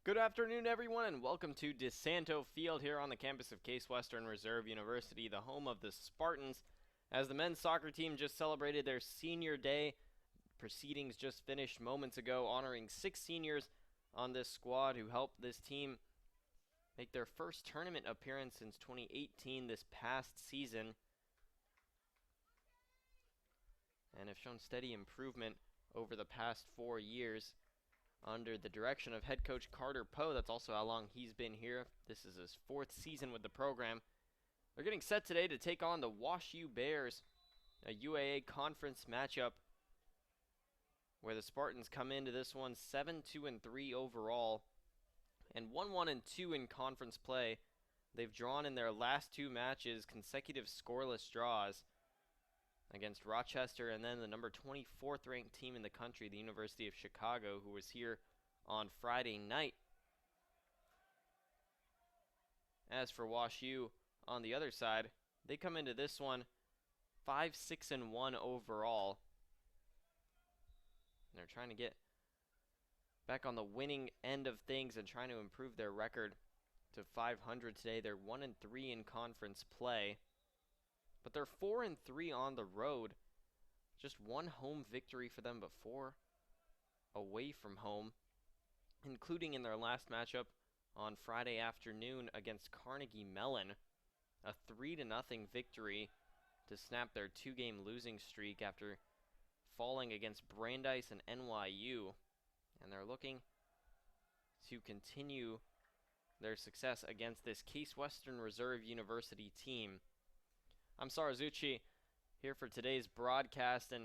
Good afternoon, everyone, and welcome to DeSanto Field here on the campus of Case Western Reserve University, the home of the Spartans. As the men's soccer team just celebrated their senior day, proceedings just finished moments ago, honoring 6 seniors on this squad who helped this team make their first tournament appearance since 2018 this past season, and have shown steady improvement over the past 4 years. Under the direction of head coach Carter Poe. That's also how long he's been here. This is his 4th season with the program. They're getting set today to take on the WashU Bears, a UAA conference matchup where the Spartans come into this one 7-2-3 overall and 1-1-2 in conference play. They've drawn in their last 2 matches consecutive scoreless draws against Rochester and then the number 24th ranked team in the country, the University of Chicago, who was here on Friday night. As for WashU, on the other side, they come into this one 5-6-1 overall. And they're trying to get back on the winning end of things and trying to improve their record to 500 today. They're 1-3 in conference play. But they're 4-3 on the road. Just 1 home victory for them, but 4 away from home, including in their last matchup on Friday afternoon against Carnegie Mellon. A 3-0 victory to snap their 2-game losing streak after falling against Brandeis and NYU. And they're looking to continue their success against this Case Western Reserve University team. I'm Sarazucci here for today's broadcast, and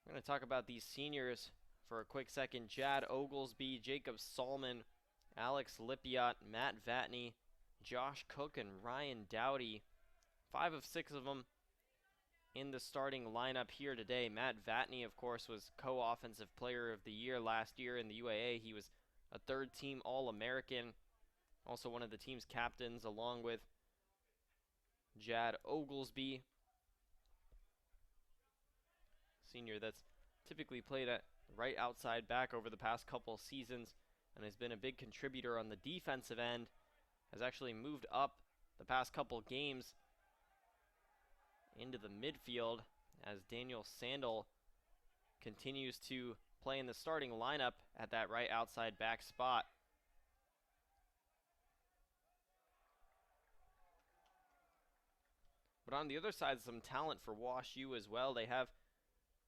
we're going to talk about these seniors for a quick second. Jad Oglesby, Jacob Salmon, Alex Lipiot, Matt Vatney, Josh Cook, and Ryan Dowdy. 5 of 6 of them in the starting lineup here today. Matt Vatney, of course, was co-offensive player of the year last year in the UAA. He was a 3rd-team All-American, also one of the team's captains, along with Jad Oglesby, senior that's typically played at right outside back over the past couple seasons and has been a big contributor on the defensive end, has actually moved up the past couple games into the midfield as Daniel Sandel continues to play in the starting lineup at that right outside back spot. But on the other side, some talent for WashU as well. They have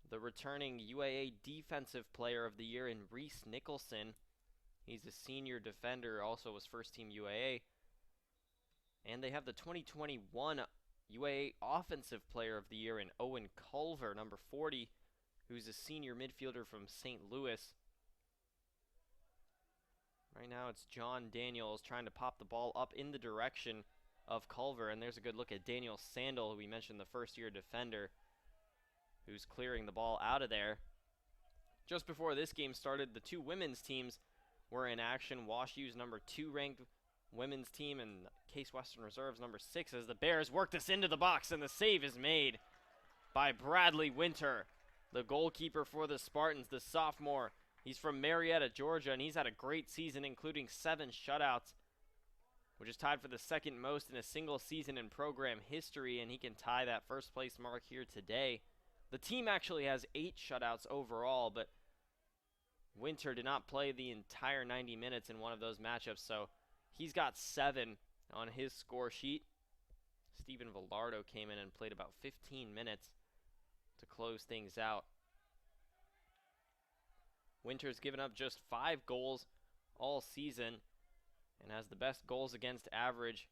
the returning UAA Defensive Player of the Year in Reese Nicholson. He's a senior defender, also was 1st-team UAA. And they have the 2021 UAA Offensive Player of the Year in Owen Culver, number 40, who's a senior midfielder from St. Louis. Right now it's John Daniels trying to pop the ball up in the direction of Culver, and there's a good look at Daniel Sandel, who we mentioned, the 1st-year defender, who's clearing the ball out of there. Just before this game started, the 2 women's teams were in action. WashU's number 2 ranked women's team and Case Western Reserve's number 6 as the Bears work this into the box, and the save is made by Bradley Winter, the goalkeeper for the Spartans, the sophomore. He's from Marietta, Georgia, and he's had a great season, including 7 shutouts, which is tied for the 2nd most in a single season in program history, and he can tie that 1st place mark here today. The team actually has 8 shutouts overall, but Winter did not play the entire 90 minutes in one of those matchups, so he's got 7 on his score sheet. Steven Villardo came in and played about 15 minutes to close things out. Winter's given up just 5 goals all season and has the best goals against average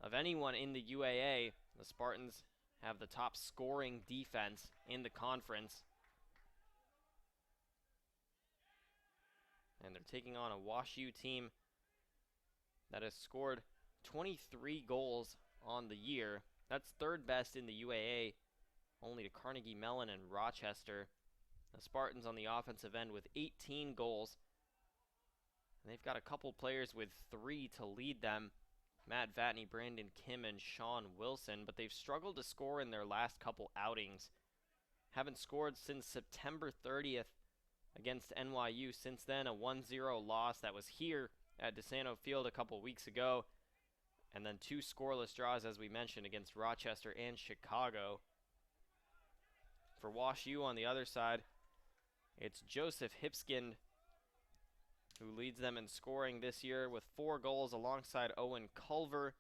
of anyone in the UAA. The Spartans have the top scoring defense in the conference. And they're taking on a WashU team that has scored 23 goals on the year. That's 3rd best in the UAA, only to Carnegie Mellon and Rochester. The Spartans on the offensive end with 18 goals. And they've got a couple players with 3 to lead them. Matt Vatney, Brandon Kim, and Sean Wilson, but they've struggled to score in their last couple outings. Haven't scored since September 30th against NYU. Since then, a 1-0 loss that was here at DeSanto Field a couple weeks ago. And then 2 scoreless draws, as we mentioned, against Rochester and Chicago. For WashU on the other side, it's Joseph Hipskind who leads them in scoring this year with 4 goals alongside Owen Culver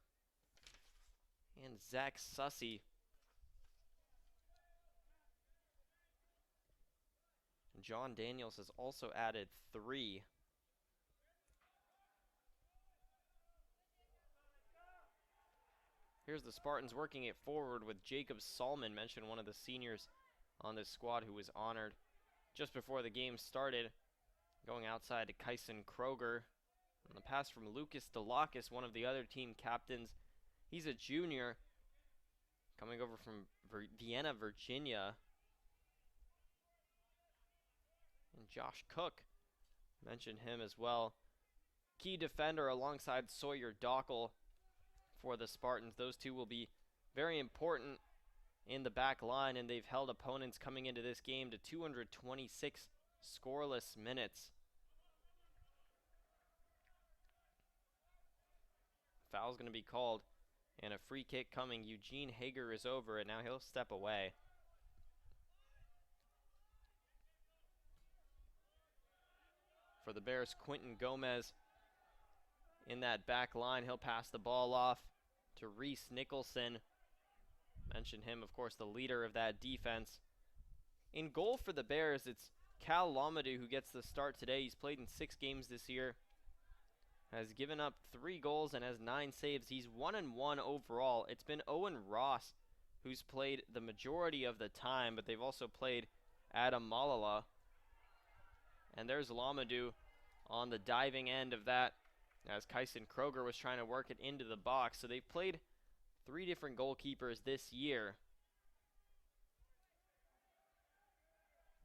and Zach Sussey. John Daniels has also added 3. Here's the Spartans working it forward with Jacob Salmon, mentioned one of the seniors on this squad who was honored just before the game started. Going outside to Kyson Kroger. And the pass from Lucas Delakis, one of the other team captains. He's a junior coming over from Vienna, Virginia. And Josh Cook, mentioned him as well. Key defender alongside Sawyer Dockel for the Spartans. Those two will be very important in the back line, and they've held opponents coming into this game to 226 scoreless minutes. Foul's going to be called, and a free kick coming. Eugene Hager is over it. Now he'll step away. For the Bears, Quentin Gomez in that back line. He'll pass the ball off to Reese Nicholson. Mentioned him, of course, the leader of that defense. In goal for the Bears, it's Cal Lamadou who gets the start today. He's played in 6 games this year. Has given up 3 goals and has 9 saves. He's 1-1 overall. It's been Owen Ross who's played the majority of the time, but they've also played Adam Malala. And there's Lamadou on the diving end of that as Kyson Kroger was trying to work it into the box. So they've played 3 different goalkeepers this year.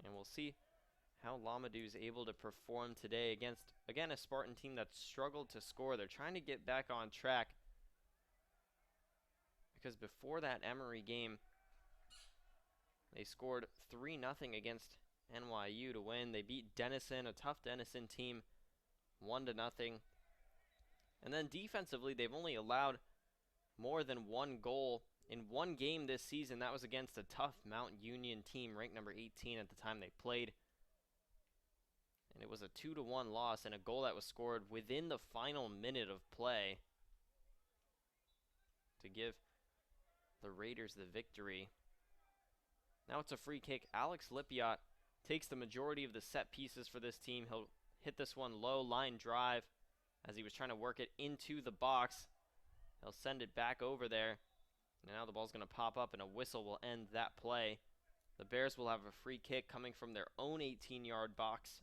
And we'll see how Lamadou is able to perform today against, again, a Spartan team that struggled to score. They're trying to get back on track because before that Emory game, they scored 3-0 against NYU to win. They beat Denison, a tough Denison team, 1-0. And then defensively, they've only allowed more than 1 goal in 1 game this season. That was against a tough Mount Union team, ranked number 18 at the time they played. And it was a 2-1 loss and a goal that was scored within the final minute of play to give the Raiders the victory. Now it's a free kick. Alex Lipiot takes the majority of the set pieces for this team. He'll hit this one low line drive as he was trying to work it into the box. He'll send it back over there. And now the ball's going to pop up and a whistle will end that play. The Bears will have a free kick coming from their own 18-yard box.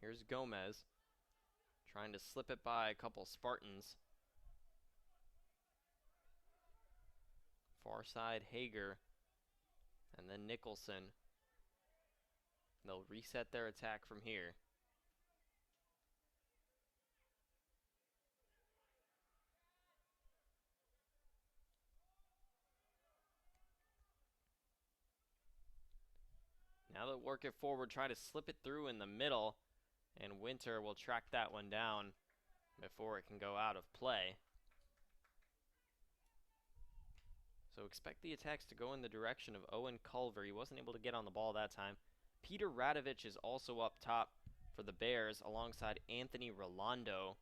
Here's Gomez trying to slip it by a couple Spartans. Far side Hager and then Nicholson. They'll reset their attack from here. Now they'll work it forward, try to slip it through in the middle. And Winter will track that one down before it can go out of play. So expect the attacks to go in the direction of Owen Culver. He wasn't able to get on the ball that time. Peter Radovich is also up top for the Bears alongside Anthony Rolando.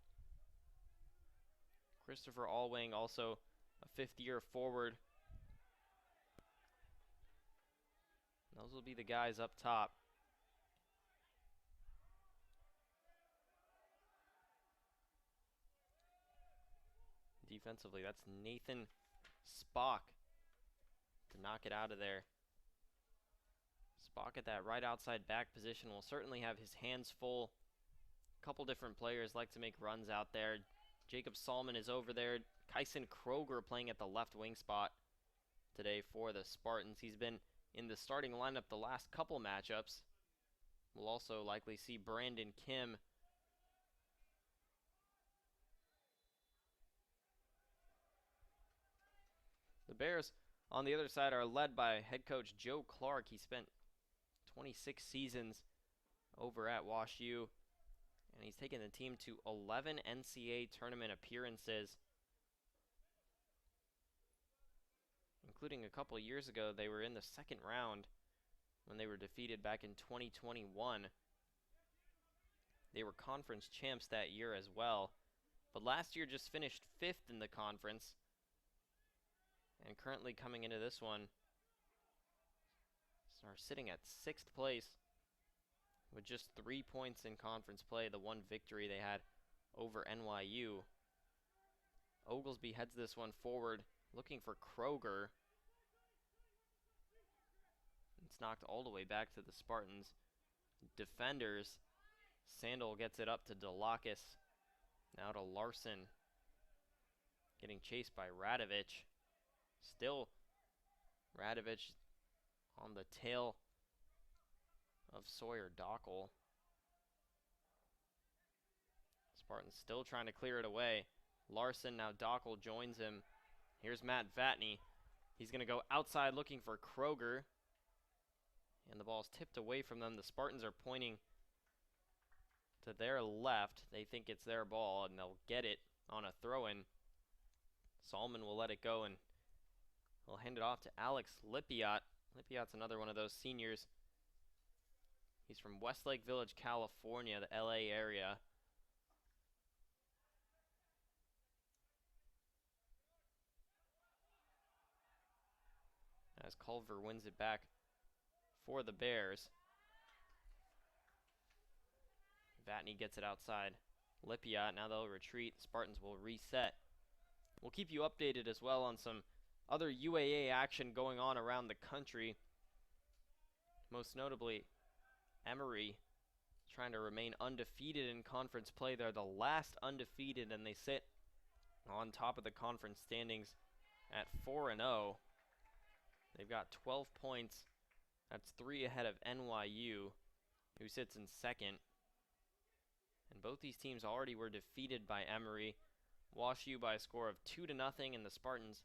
Christopher Allwing, also a 5th-year forward. Those will be the guys up top. Defensively, that's Nathan Spock to knock it out of there. Spock at that right outside back position will certainly have his hands full. A couple different players like to make runs out there. Jacob Salmon is over there. Kyson Kroger playing at the left wing spot. today for the Spartans. He's been in the starting lineup the last couple matchups. We'll also likely see Brandon Kim. The Bears, on the other side, are led by head coach Joe Clark. He spent 26 seasons over at WashU, and he's taken the team to 11 NCAA tournament appearances, including a couple years ago. They were in the second round when they were defeated back in 2021. They were conference champs that year as well, but last year just finished 5th in the conference, and currently coming into this one are sitting at 6th place with just 3 points in conference play, the one victory they had over NYU. Oglesby heads this one forward, looking for Kroger. It's knocked all the way back to the Spartans defenders. Sandel gets it up to Delakis. Now to Larson. Getting chased by Radovich. Still Radovich on the tail of Sawyer Dockel. Spartans still trying to clear it away. Larson, now Dockel joins him. Here's Matt Vatney. He's going to go outside looking for Kroger. And the ball's tipped away from them. The Spartans are pointing to their left. They think it's their ball, and they'll get it on a throw-in. Salmon will let it go, and he'll hand it off to Alex Lipiot. Lipiot's another one of those seniors. He's from Westlake Village, California, the LA area. As Culver wins it back for the Bears. Vatney gets it outside. Lipiot, now they'll retreat. Spartans will reset. We'll keep you updated as well on some other UAA action going on around the country. Most notably, Emory trying to remain undefeated in conference play. They're the last undefeated, and they sit on top of the conference standings at 4-0. They've got 12 points. That's 3 ahead of NYU, who sits in second. And both these teams already were defeated by Emory. WashU by a score of 2-0, and the Spartans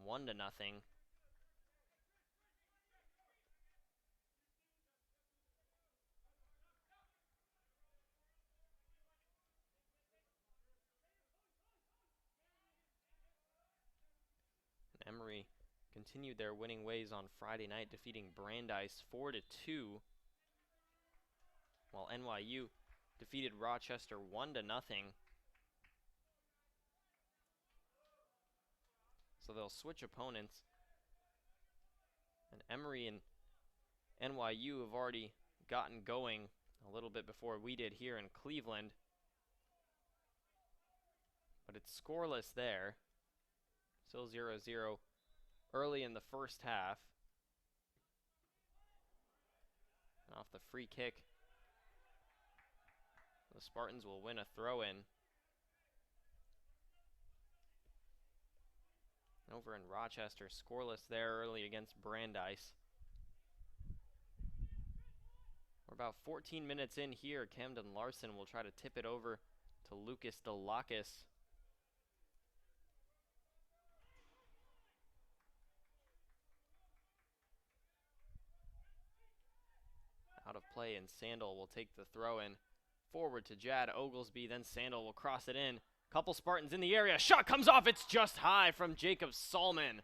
1-0. Emory continued their winning ways on Friday night, defeating Brandeis 4-2, while NYU defeated Rochester 1-0. So they'll switch opponents, and Emory and NYU have already gotten going a little bit before we did here in Cleveland, but it's scoreless there. Still 0-0 early in the first half. And off the free kick, the Spartans will win a throw-in. Over in Rochester, scoreless there early against Brandeis. We're about 14 minutes in here. Camden Larson will try to tip it over to Lucas Delakis. Out of play, and Sandel will take the throw in. Forward to Jad Oglesby, then Sandel will cross it in. Couple Spartans in the area. Shot comes off. It's just high from Jacob Salmon.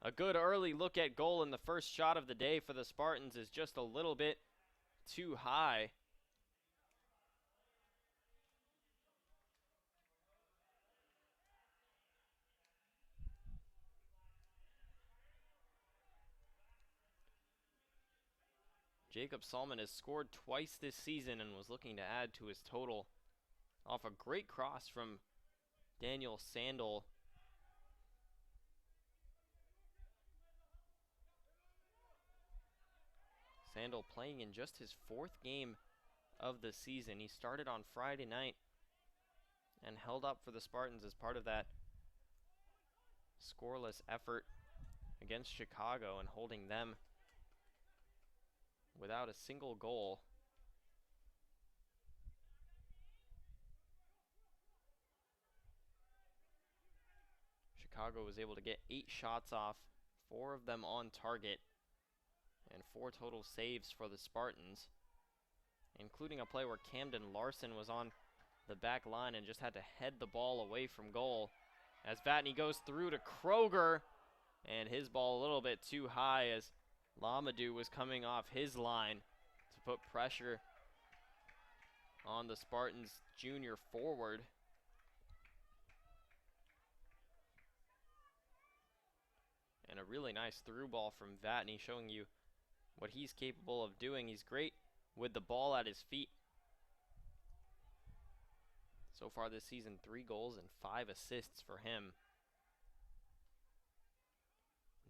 A good early look at goal, and the first shot of the day for the Spartans is just a little bit too high. Jacob Salmon has scored twice this season and was looking to add to his total off a great cross from Daniel Sandel. Sandel playing in just his 4th game of the season. He started on Friday night and held up for the Spartans as part of that scoreless effort against Chicago and holding them without a single goal. Chicago was able to get 8 shots off, 4 of them on target, and 4 total saves for the Spartans, including a play where Camden Larson was on the back line and just had to head the ball away from goal as Vatney goes through to Kroger, and his ball a little bit too high as Lamadou was coming off his line to put pressure on the Spartans junior forward. And a really nice through ball from Vatney, showing you what he's capable of doing. He's great with the ball at his feet. So far this season, 3 goals and 5 assists for him.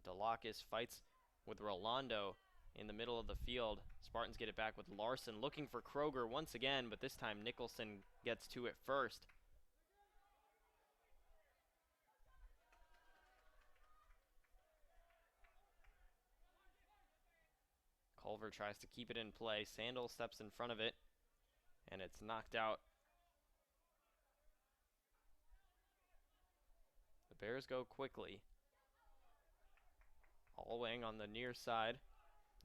Delakis fights with Rolando in the middle of the field. Spartans get it back with Larson looking for Kroger once again, but this time Nicholson gets to it first. Culver tries to keep it in play. Sandel steps in front of it, and it's knocked out. The Bears go quickly. Allwang on the near side,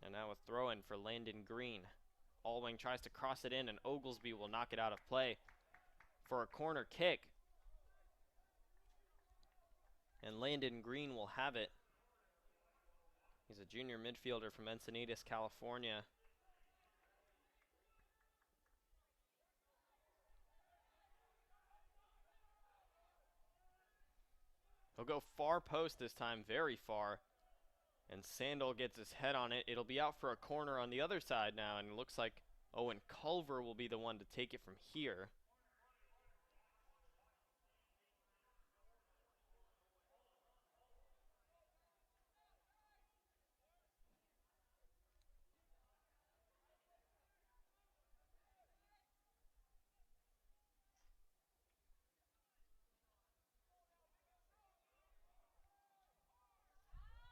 and now a throw-in for Landon Green. Allwang tries to cross it in, and Oglesby will knock it out of play for a corner kick. And Landon Green will have it. He's a junior midfielder from Encinitas, California. He'll go far post this time, very far. And Sandel gets his head on it. It'll be out for a corner on the other side now, and it looks like Owen Culver will be the one to take it from here.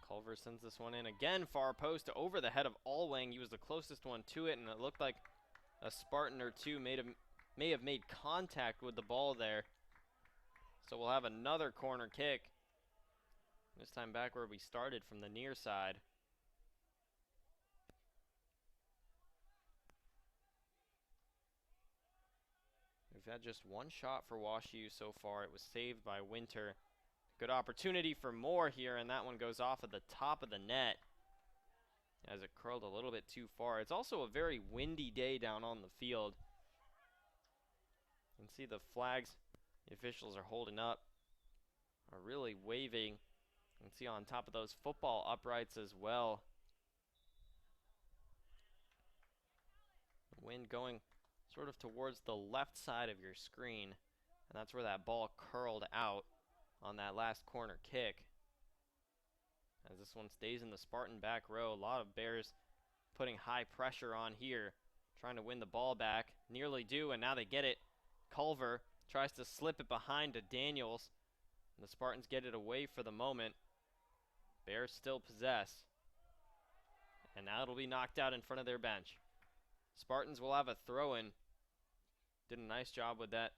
Culver sends this one in again, far post over the head of Allwang. He was the closest one to it, and it looked like a Spartan or two may have made contact with the ball there. So we'll have another corner kick. This time back where we started from the near side. We've had just one shot for WashU so far. It was saved by Winter. Good opportunity for more here, and that one goes off at the top of the net as it curled a little bit too far. It's also a very windy day down on the field. You can see the flags the officials are holding up are really waving. You can see on top of those football uprights as well. The wind going sort of towards the left side of your screen, and that's where that ball curled out on that last corner kick. As this one stays in the Spartan back row, a lot of Bears putting high pressure on here, trying to win the ball back. Nearly do, and now they get it. Culver tries to slip it behind to Daniels, and the Spartans get it away for the moment. Bears still possess, and now it'll be knocked out in front of their bench. Spartans will have a throw-in. Did a nice job with that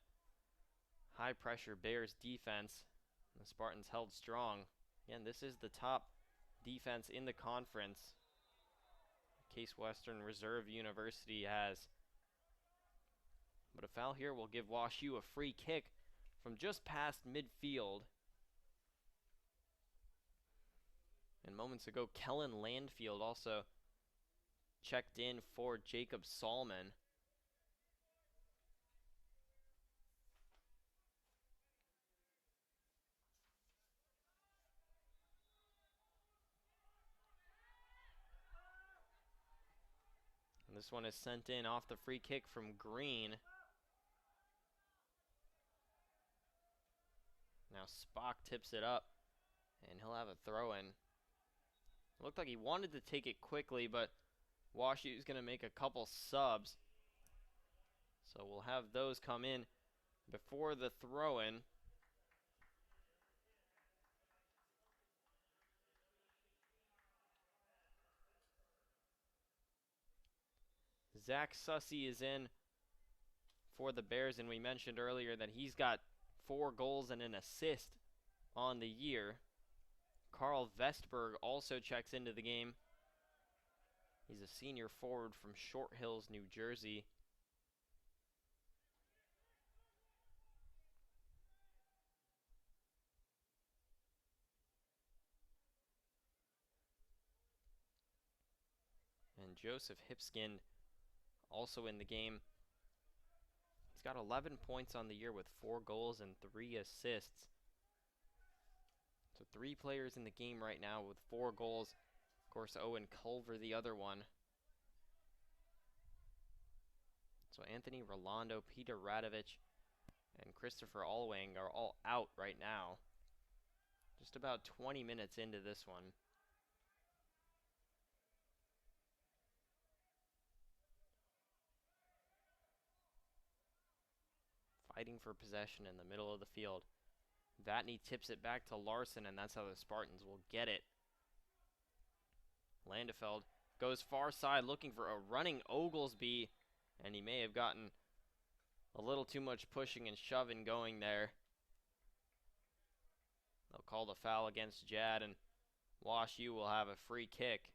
high pressure Bears defense. The Spartans held strong. Again, this is the top defense in the conference. Case Western Reserve University has. But a foul here will give WashU a free kick from just past midfield. And moments ago, Kellen Landfield also checked in for Jacob Salmon. And this one is sent in off the free kick from Green. Now Spock tips it up, and he'll have a throw-in. It looked like he wanted to take it quickly, but WashU is going to make a couple subs. So we'll have those come in before the throw-in. Zach Sussey is in for the Bears, and we mentioned earlier that he's got 4 goals and an assist on the year. Carl Vestberg also checks into the game. He's a senior forward from Short Hills, New Jersey. And Joseph Hipskin also in the game. He's got 11 points on the year with 4 goals and 3 assists. So 3 players in the game right now with 4 goals. Of course, Owen Culver, the other one. So Anthony Rolando, Peter Radovich, and Christopher Allwang are all out right now. Just about 20 minutes into this one. Fighting for possession in the middle of the field. Vatney tips it back to Larson, and that's how the Spartans will get it. Landefeld goes far side looking for a running Oglesby, and he may have gotten a little too much pushing and shoving going there. They'll call the foul against Jad, and WashU will have a free kick.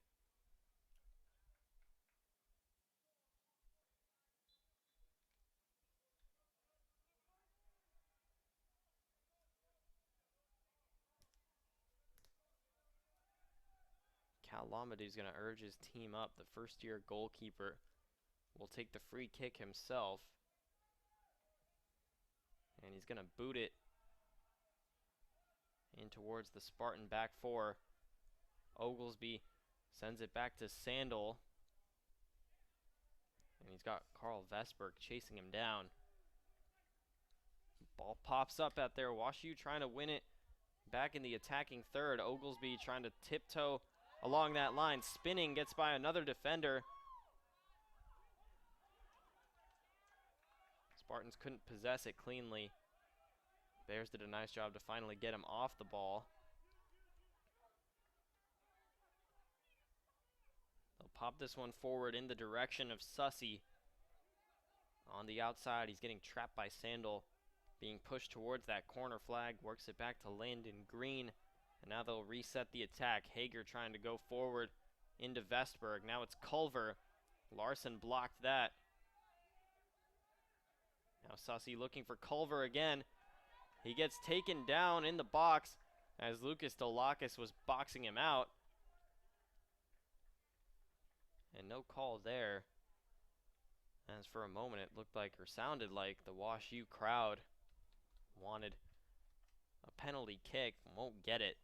Cal Lamadu's going to urge his team up. The first-year goalkeeper will take the free kick himself. And he's going to boot it in towards the Spartan back 4. Oglesby sends it back to Sandel. And he's got Carl Vestberg chasing him down. Ball pops up out there. WashU trying to win it back in the attacking third. Oglesby trying to tiptoe along that line. Spinning, gets by another defender. Spartans couldn't possess it cleanly. Bears did a nice job to finally get him off the ball. They'll pop this one forward in the direction of Sussey. On the outside, he's getting trapped by Sandel. Being pushed towards that corner flag, works it back to Landon Green. And now they'll reset the attack. Hager trying to go forward into Vestberg. Now it's Culver. Larson blocked that. Now Sussey looking for Culver again. He gets taken down in the box as Lucas Delacus was boxing him out. And no call there. As for a moment it looked like, or sounded like, the WashU crowd wanted a penalty kick. Won't get it.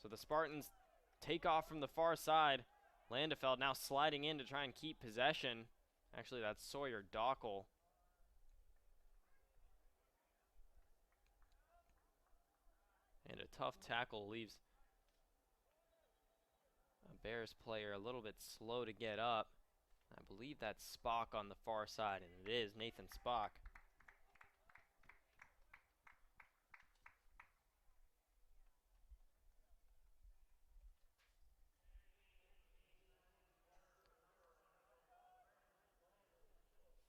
So the Spartans take off from the far side. Landefeld now sliding in to try and keep possession. Actually, that's Sawyer Dockel. And a tough tackle leaves a Bears player a little bit slow to get up. I believe that's Spock on the far side, and it is Nathan Spock.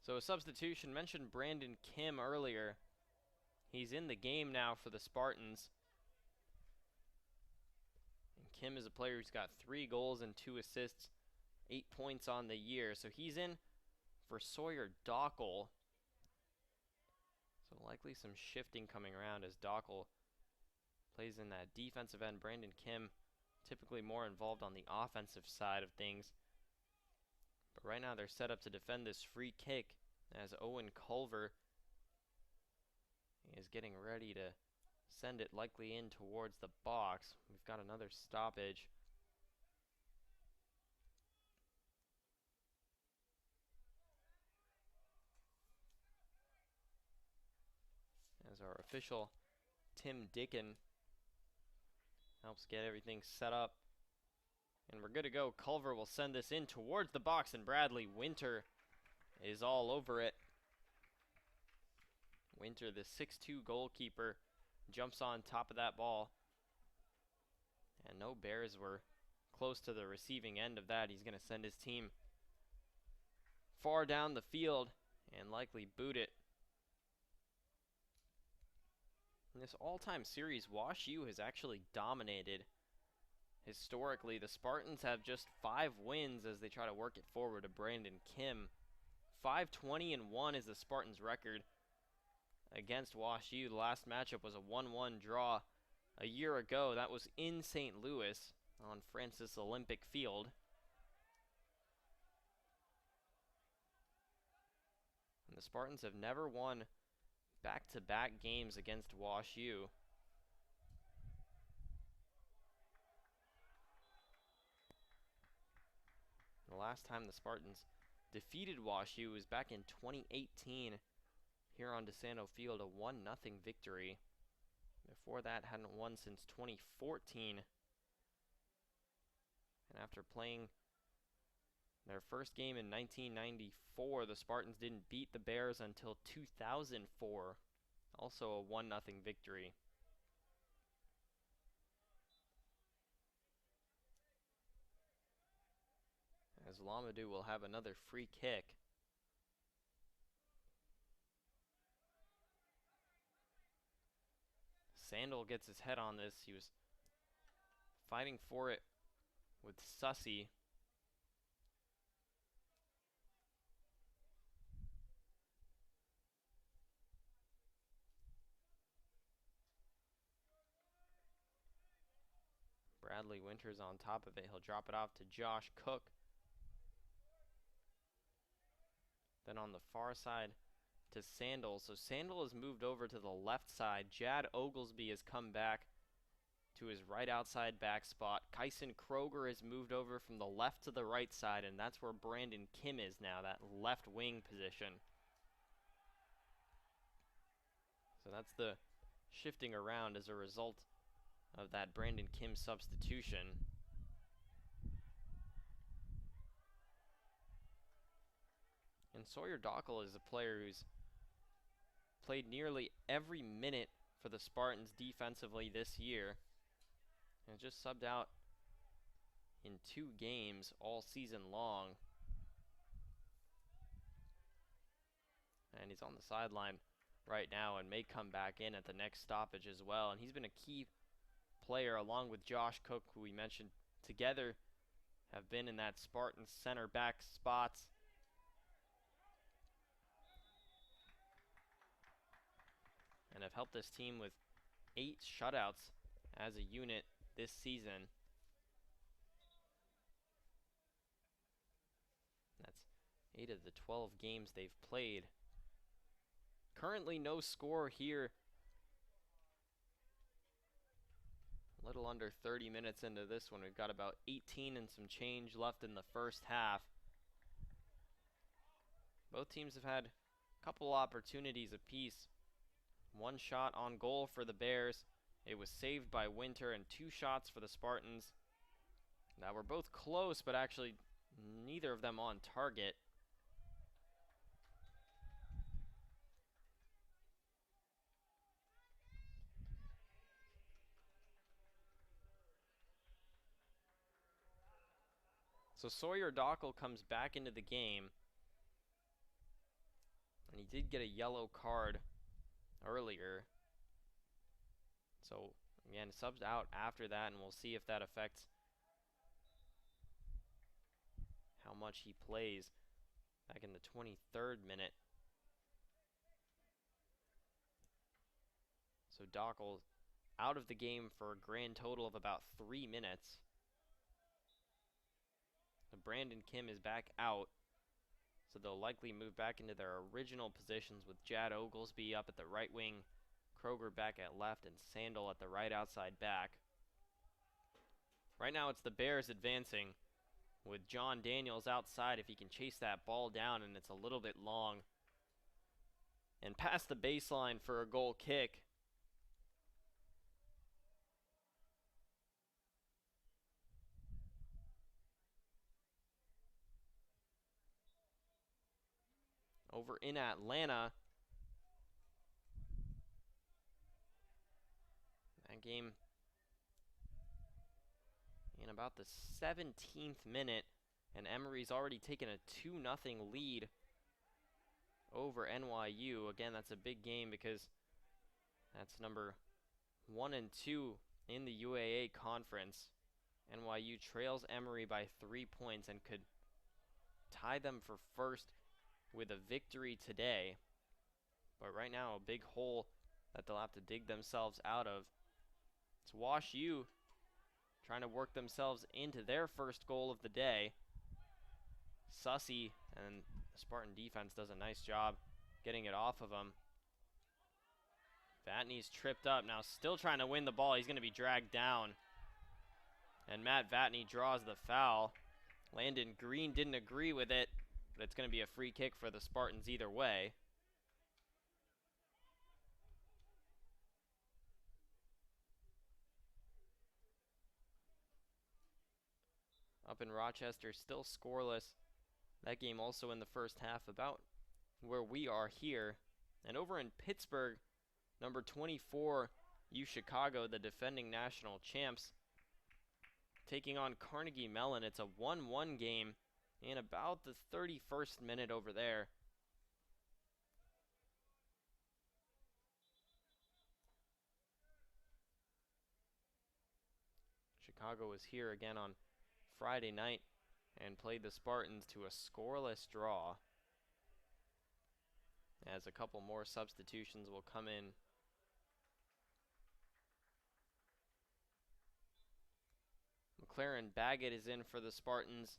So a substitution, mentioned Brandon Kim earlier. He's in the game now for the Spartans. And Kim is a player who's got 3 goals and 2 assists, 8 points on the year. So he's in for Sawyer Dockel. So likely some shifting coming around as Dockel plays in that defensive end. Brandon Kim typically more involved on the offensive side of things. But right now they're set up to defend this free kick as Owen Culver is getting ready to send it likely in towards the box. We've got another stoppage. As our official Tim Dicken helps get everything set up And we're good to go. Culver will send this in towards the box, and Bradley Winter is all over it. Winter, the 6'2" goalkeeper, jumps on top of that ball. And no Bears were close to the receiving end of that. He's going to send his team far down the field and likely boot it. In this all-time series, WashU has actually dominated. Historically, the Spartans have just 5 wins as they try to work it forward to Brandon Kim. 5-20-1 is the Spartans' record against WashU. The last matchup was a 1-1 draw a year ago. That was in St. Louis on Francis Olympic Field. And the Spartans have never won back-to-back games against WashU. The last time the Spartans defeated WashU was back in 2018 here on DeSanto Field, a 1-0 victory. Before that, hadn't won since 2014. And after playing their first game in 1994, the Spartans didn't beat the Bears until 2004. Also a 1-0 victory. As Lamadou will have another free kick. Sandel gets his head on this. He was fighting for it with Sussy. Bradley Winters on top of it. He'll drop it off to Josh Cook. Then on the far side to Sandel. So Sandel has moved over to the left side. Jad Oglesby has come back to his right outside back spot. Kyson Kroger has moved over from the left to the right side, and that's where Brandon Kim is now, that left wing position. So that's the shifting around as a result of that Brandon Kim substitution. And Sawyer Dockel is a player who's played nearly every minute for the Spartans defensively this year. And just subbed out in 2 games all season long. And he's on the sideline right now and may come back in at the next stoppage as well. And he's been a key player along with Josh Cook, who we mentioned together, have been in that Spartans center back spots. And have helped this team with 8 shutouts as a unit this season. That's 8 of the 12 games they've played. Currently no score here. A little under 30 minutes into this one. We've got about 18 and some change left in the first half. Both teams have had a couple opportunities apiece. 1 shot on goal for the Bears. It was saved by Winter, and 2 shots for the Spartans that were both close, but actually neither of them on target. So Sawyer Dockel comes back into the game, and he did get a yellow card earlier. So again, subs out after that, and we'll see if that affects how much he plays. Back in the 23rd minute. So Dockel out of the game for a grand total of about 3 minutes. So Brandon Kim is back out. So they'll likely move back into their original positions with Jad Oglesby up at the right wing, Kroger back at left, and Sandel at the right outside back. Right now it's the Bears advancing with John Daniels outside if he can chase that ball down, and it's a little bit long. And past the baseline for a goal kick. over in Atlanta. That game in about the 17th minute, and Emory's already taken a 2-0 lead over NYU. Again, that's a big game because that's number 1 and 2 in the UAA conference. NYU trails Emory by 3 points and could tie them for first with a victory today. But right now, a big hole that they'll have to dig themselves out of. It's WashU trying to work themselves into their first goal of the day. Sussy and the Spartan defense does a nice job getting it off of him. Vatney's tripped up now, still trying to win the ball. He's going to be dragged down. And Matt Vatney draws the foul. Landon Green didn't agree with it, but it's going to be a free kick for the Spartans either way. Up in Rochester, still scoreless. That game also in the first half, about where we are here. And over in Pittsburgh, number 24, UChicago, the defending national champs, taking on Carnegie Mellon. It's a 1-1 game in about the 31st minute over there. Chicago was here again on Friday night and played the Spartans to a scoreless draw, as a couple more substitutions will come in. McLaren Baggett is in for the Spartans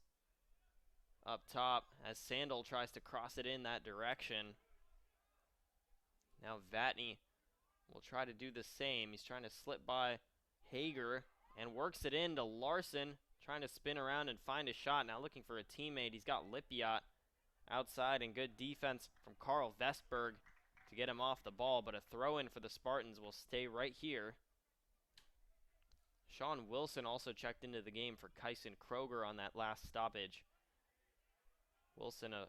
up top as Sandel tries to cross it in that direction. Now Vatney will try to do the same. He's trying to slip by Hager and works it into Larson, trying to spin around and find a shot. Now looking for a teammate. He's got Lipiot outside, and good defense from Carl Vestberg to get him off the ball, but a throw-in for the Spartans will stay right here. Sean Wilson also checked into the game for Kyson Kroger on that last stoppage. Wilson, a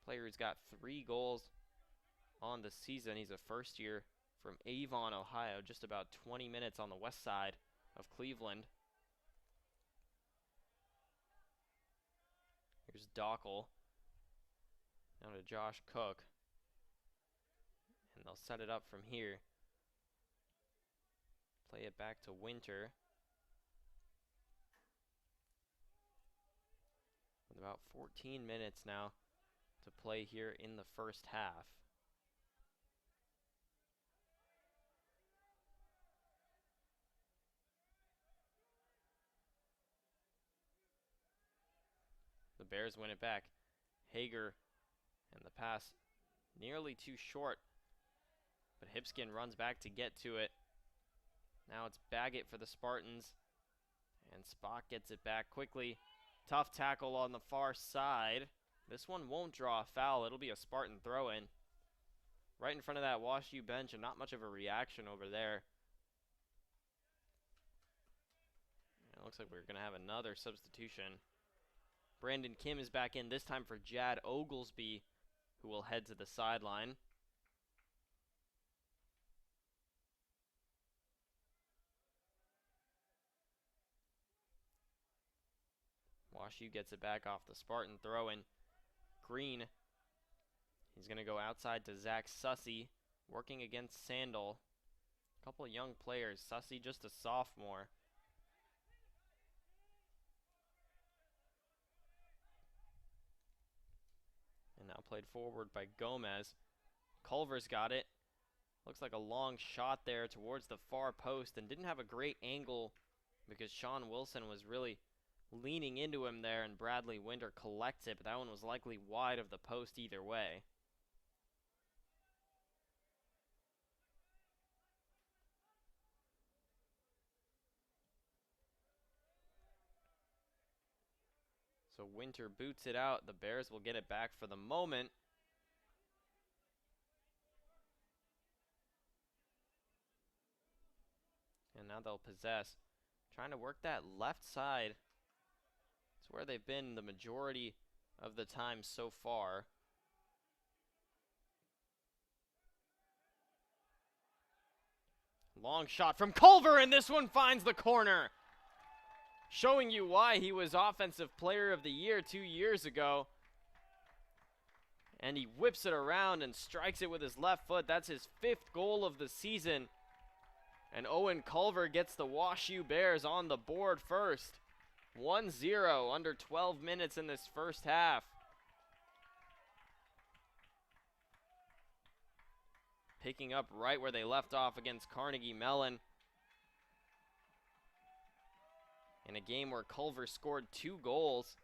player who's got 3 goals on the season. He's a first year from Avon, Ohio, just about 20 minutes on the west side of Cleveland. Here's Dockel. Down to Josh Cook. And they'll set it up from here. Play it back to Winter. With about 14 minutes now to play here in the first half. The Bears win it back. Hager, and the pass nearly too short, but Hipskin runs back to get to it. Now it's Baggett for the Spartans, and Spock gets it back quickly. Tough tackle on the far side. This one won't draw a foul. It'll be a Spartan throw-in. Right in front of that WashU bench, and not much of a reaction over there. It looks like we're going to have another substitution. Brandon Kim is back in, this time for Jad Oglesby, who will head to the sideline. WashU gets it back off the Spartan throw-in. Green, he's going to go outside to Zach Sussy, working against Sandel. A couple of young players. Sussy just a sophomore. And now played forward by Gomez. Culver's got it. Looks like a long shot there towards the far post, and didn't have a great angle because Sean Wilson was really leaning into him there, and Bradley Winter collects it, but that one was likely wide of the post either way. So Winter boots it out. The Bears will get it back for the moment. And now they'll possess. Trying to work that left side. It's where they've been the majority of the time so far. Long shot from Culver, and this one finds the corner. Showing you why he was Offensive Player of the Year 2 years ago. And he whips it around and strikes it with his left foot. That's his 5th goal of the season. And Owen Culver gets the WashU Bears on the board first. 1-0, under 12 minutes in this first half. Picking up right where they left off against Carnegie Mellon. In a game where Culver scored 2 goals.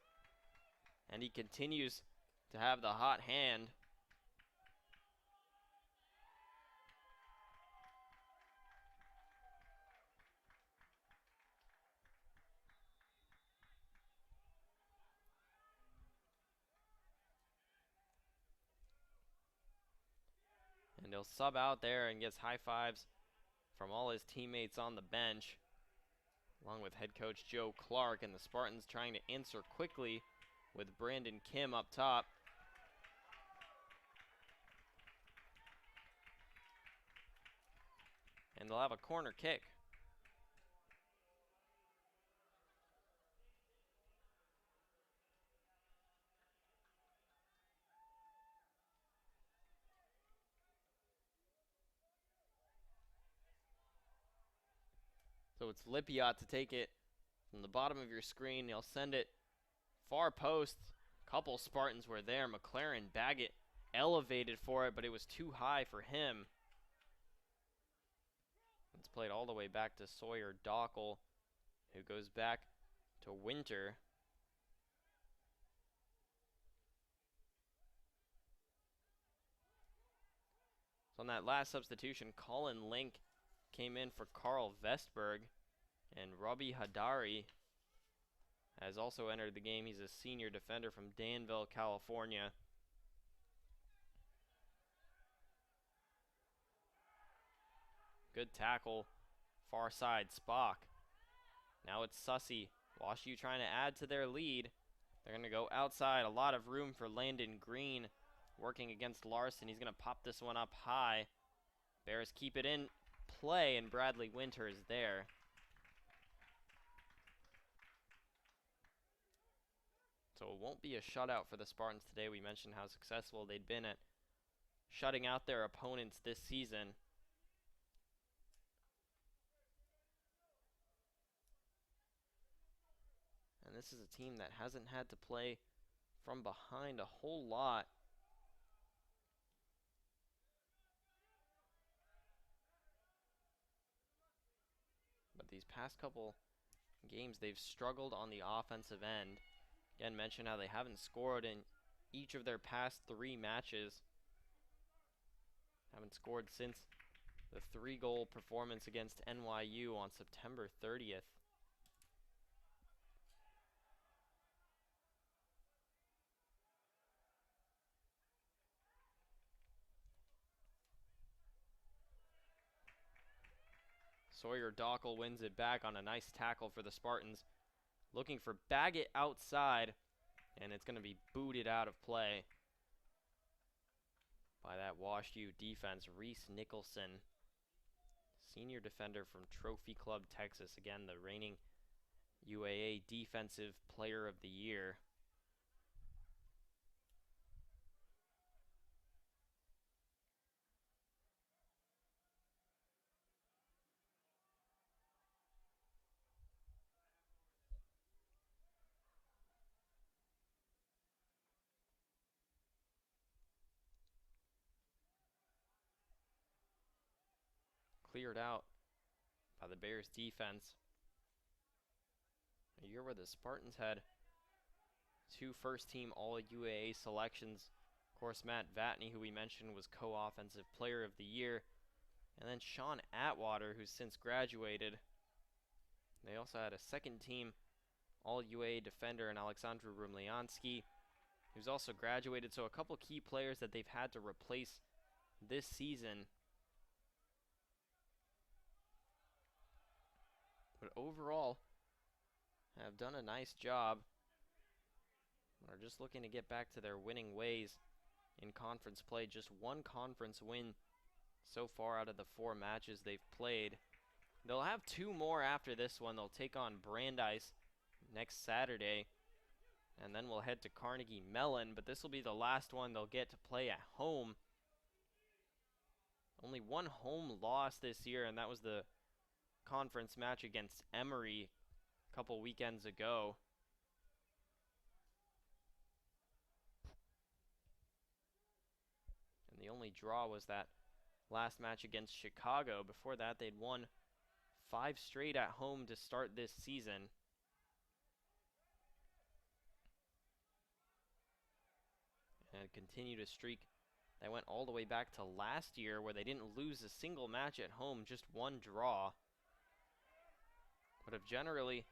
And he continues to have the hot hand. And he'll sub out there and gets high fives from all his teammates on the bench, along with head coach Joe Clark, and the Spartans trying to answer quickly with Brandon Kim up top. And they'll have a corner kick. So it's Lipiot to take it from the bottom of your screen. He'll send it far post. Couple Spartans were there. McLaren Baggett elevated for it, but it was too high for him. It's played all the way back to Sawyer Dockel, who goes back to Winter. So on that last substitution, Colin Link came in for Carl Vestberg, and Robbie Hadari has also entered the game. He's a senior defender from Danville, California. Good tackle, far side, Spock. Now it's Sussy. WashU trying to add to their lead. They're going to go outside. A lot of room for Landon Green working against Larson. He's going to pop this one up high. Bears keep it in play, and Bradley Winter is there. So it won't be a shutout for the Spartans today. We mentioned how successful they'd been at shutting out their opponents this season. And this is a team that hasn't had to play from behind a whole lot. But these past couple games, they've struggled on the offensive end. Again, mention how they haven't scored in each of their past 3 matches. Haven't scored since the 3-goal performance against NYU on September 30th. Sawyer Dockel wins it back on a nice tackle for the Spartans. Looking for Baggett outside, and it's going to be booted out of play by that WashU defense. Reese Nicholson, senior defender from Trophy Club, Texas. Again, the reigning UAA Defensive Player of the Year. Cleared out by the Bears defense. A year where the Spartans had 2 first-team All-UAA selections. Of course, Matt Vatney, who we mentioned, was co-offensive player of the year. And then Sean Atwater, who's since graduated. They also had a second-team All-UAA defender in Alexandru Rumliansky, who's also graduated. So a couple key players that they've had to replace this season. But overall, have done a nice job. Are just looking to get back to their winning ways in conference play. Just 1 conference win so far out of the 4 matches they've played. They'll have 2 more after this one. They'll take on Brandeis next Saturday, and then we'll head to Carnegie Mellon, but this will be the last one they'll get to play at home. Only 1 home loss this year, and that was the conference match against Emory a couple weekends ago. And the only draw was that last match against Chicago. Before that, they'd won 5 straight at home to start this season. And continue to streak that went all the way back to last year, where they didn't lose a single match at home, just 1 draw. But have generally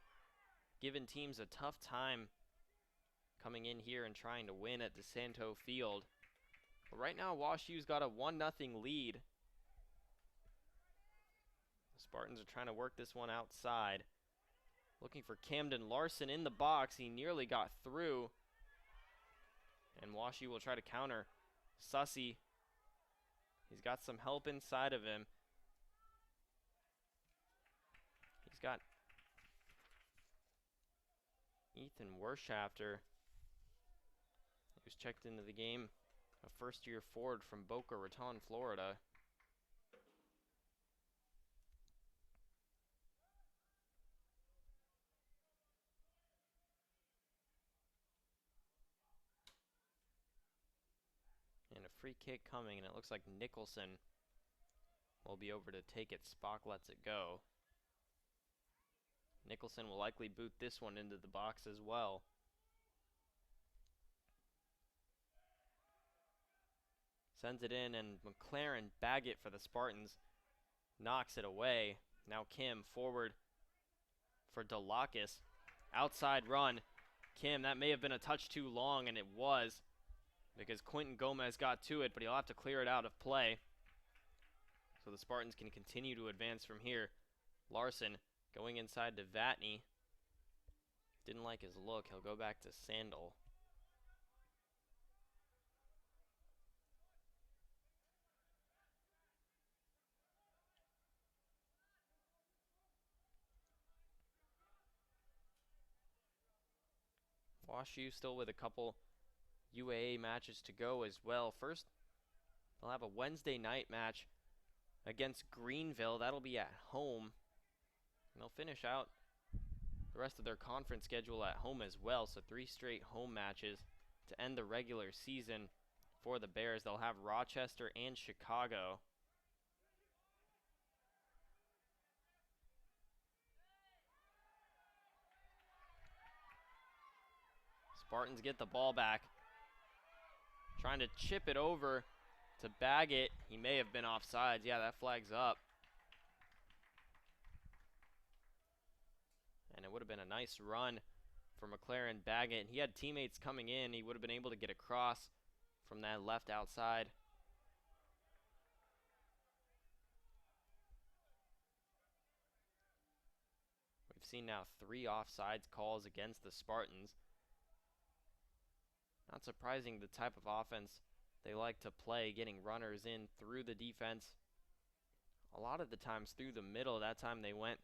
given teams a tough time coming in here and trying to win at DeSanto Field. But right now, WashU's got a 1-0 lead. The Spartans are trying to work this one outside. Looking for Camden Larson in the box. He nearly got through. And WashU will try to counter. Sussy, he's got some help inside of him. He's got Ethan Wershafter, who's checked into the game, a first-year forward from Boca Raton, Florida. And a free kick coming, and it looks like Nicholson will be over to take it. Spock lets it go. Nicholson will likely boot this one into the box as well. Sends it in, and McLaren Baggett for the Spartans knocks it away. Now Kim forward for Delakis. Outside run. Kim, that may have been a touch too long, and it was, because Quentin Gomez got to it, but he'll have to clear it out of play. So the Spartans can continue to advance from here. Larson going inside to Vatney. Didn't like his look. He'll go back to Sandel. WashU still with a couple UAA matches to go as well. First, they'll have a Wednesday night match against Greenville. That'll be at home. And they'll finish out the rest of their conference schedule at home as well. So 3 straight home matches to end the regular season for the Bears. They'll have Rochester and Chicago. Spartans get the ball back. Trying to chip it over to Baggett. He may have been offsides. Yeah, that flag's up. And it would have been a nice run for McLaren Baggett. He had teammates coming in. He would have been able to get across from that left outside. We've seen now 3 offsides calls against the Spartans. Not surprising, the type of offense they like to play, getting runners in through the defense. A lot of the times through the middle. That time they went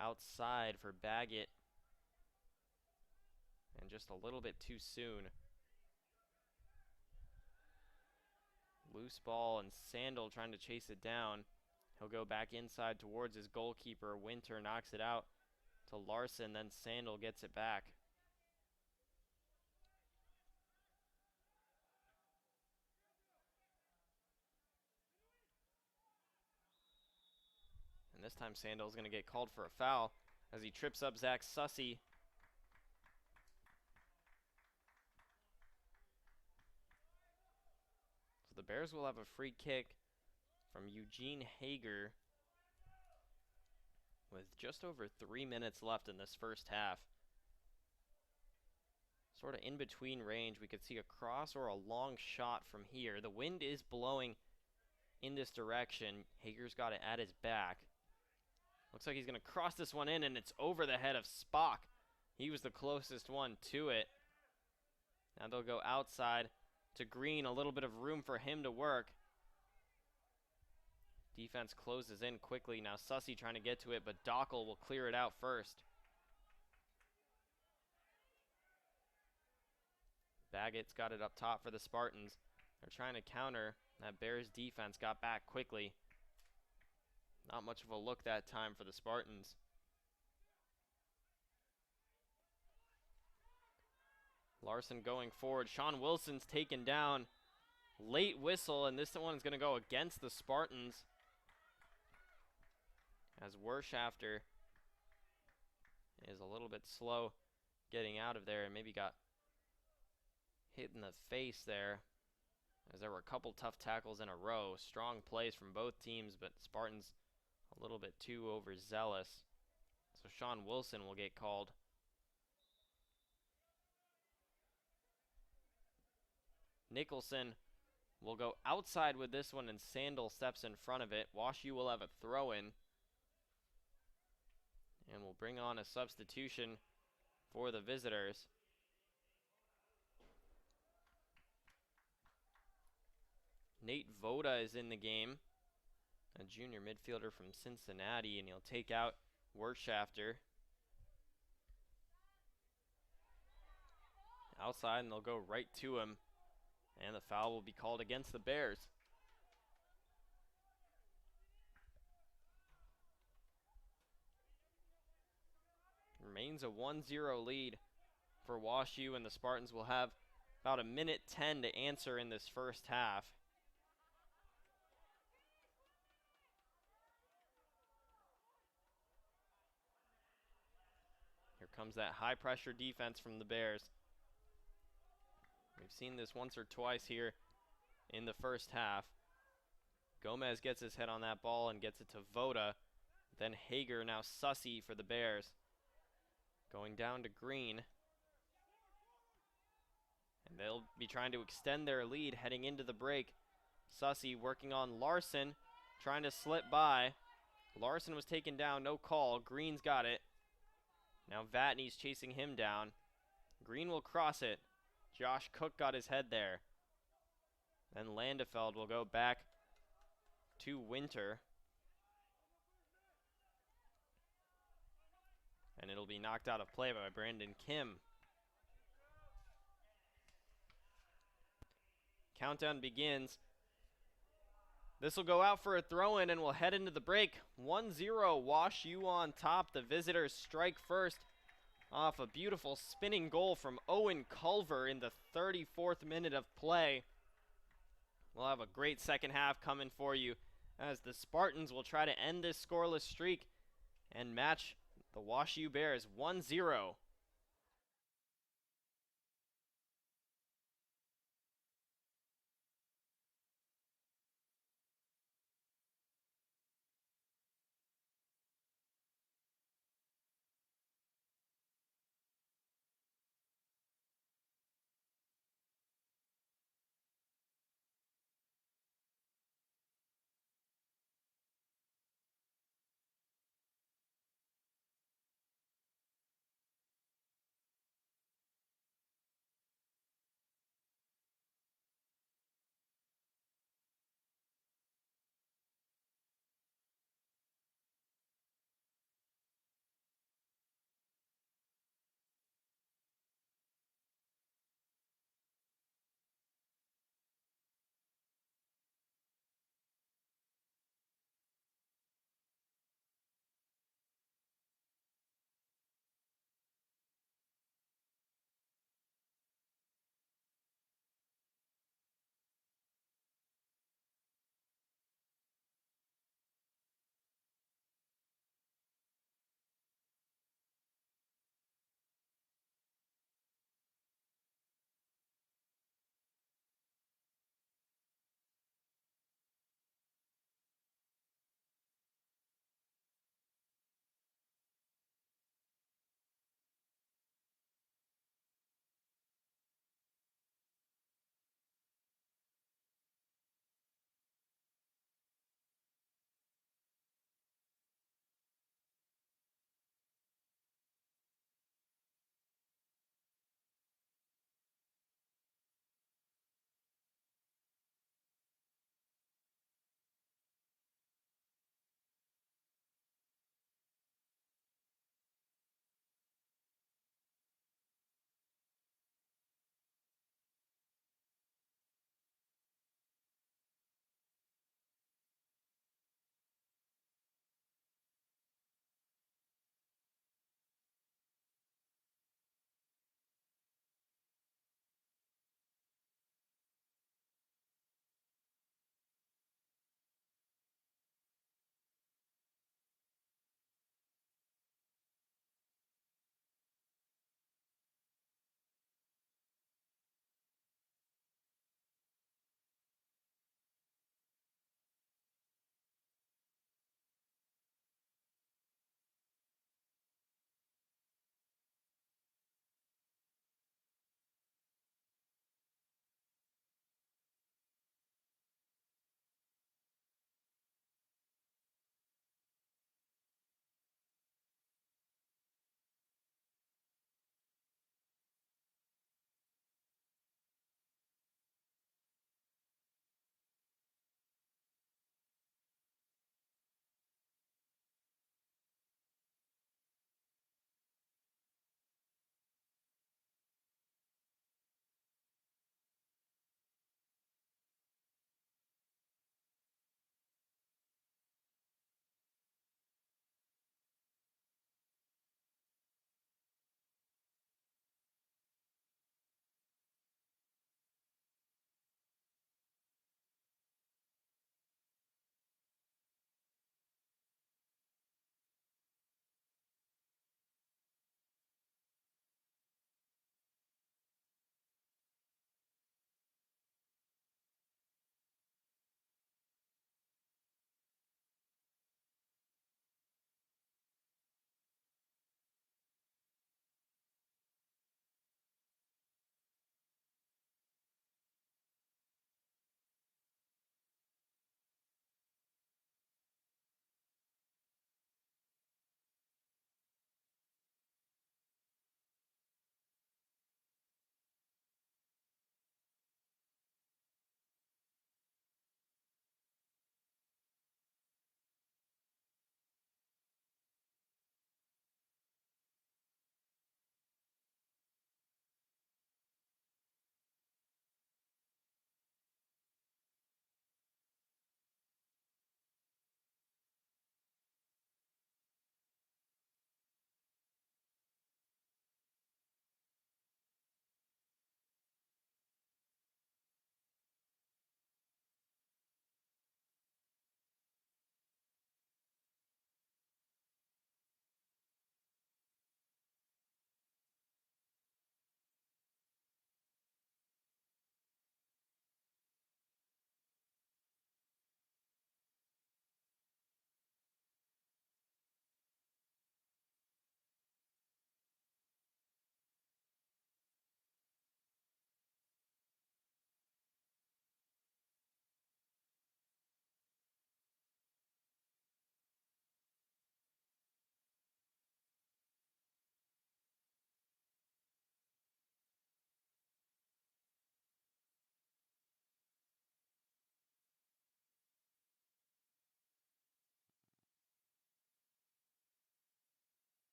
outside for Baggett. And just a little bit too soon. Loose ball, and Sandel trying to chase it down. He'll go back inside towards his goalkeeper. Winter knocks it out to Larson, then Sandel gets it back. And this time Sandel's going to get called for a foul as he trips up Zach Sussy. So the Bears will have a free kick from Eugene Hager with just over 3 minutes left in this first half. Sort of in between range. We could see a cross or a long shot from here. The wind is blowing in this direction. Hager's got it at his back. Looks like he's going to cross this one in, and it's over the head of Spock. He was the closest one to it. Now they'll go outside to Green. A little bit of room for him to work. Defense closes in quickly. Now Sussy trying to get to it, but Dockel will clear it out first. Baggett's got it up top for the Spartans. They're trying to counter. That Bears defense got back quickly. Not much of a look that time for the Spartans. Larson going forward. Sean Wilson's taken down. Late whistle, and this one's going to go against the Spartans. As WashU is a little bit slow getting out of there and maybe got hit in the face there, as there were a couple tough tackles in a row. Strong plays from both teams, but Spartans a little bit too overzealous. So Sean Wilson will get called. Nicholson will go outside with this one, and Sandel steps in front of it. WashU will have a throw-in. And we'll bring on a substitution for the visitors. Nate Voda is in the game, a junior midfielder from Cincinnati, and he'll take out WashU. Outside, and they'll go right to him, and the foul will be called against the Bears. Remains a 1-0 lead for WashU, and the Spartans will have about 1:10 to answer in this first half. Here comes that high-pressure defense from the Bears. We've seen this once or twice here in the first half. Gomez gets his head on that ball and gets it to Voda. Then Hager, now Sussy for the Bears. Going down to Green. And they'll be trying to extend their lead heading into the break. Sussy working on Larson, trying to slip by. Larson was taken down, no call. Green's got it. Now Vatney's chasing him down. Green will cross it. Josh Cook got his head there. Then Landefeld will go back to Winter. And it'll be knocked out of play by Brandon Kim. Countdown begins. This will go out for a throw-in, and we'll head into the break. 1-0, WashU on top. The visitors strike first off a beautiful spinning goal from Owen Culver in the 34th minute of play. We'll have a great second half coming for you, as the Spartans will try to end this scoreless streak and match the WashU Bears 1-0.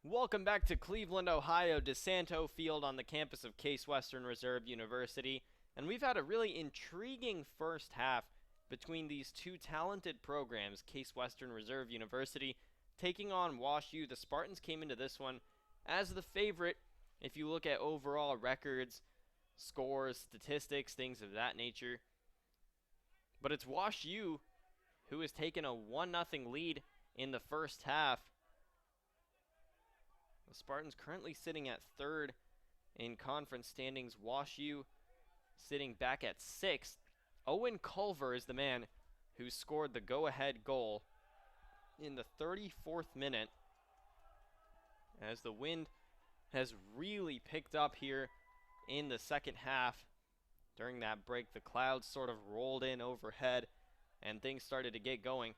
Welcome back to Cleveland, Ohio, DeSanto Field on the campus of Case Western Reserve University. And we've had a really intriguing first half between these two talented programs, Case Western Reserve University taking on WashU. The Spartans came into this one as the favorite if you look at overall records, scores, statistics, things of that nature. But it's WashU who has taken a 1-0 lead in the first half. The Spartans currently sitting at third in conference standings. WashU sitting back at sixth. Owen Culver is the man who scored the go-ahead goal in the 34th minute, as the wind has really picked up here in the second half. During that break, the clouds sort of rolled in overhead and things started to get going.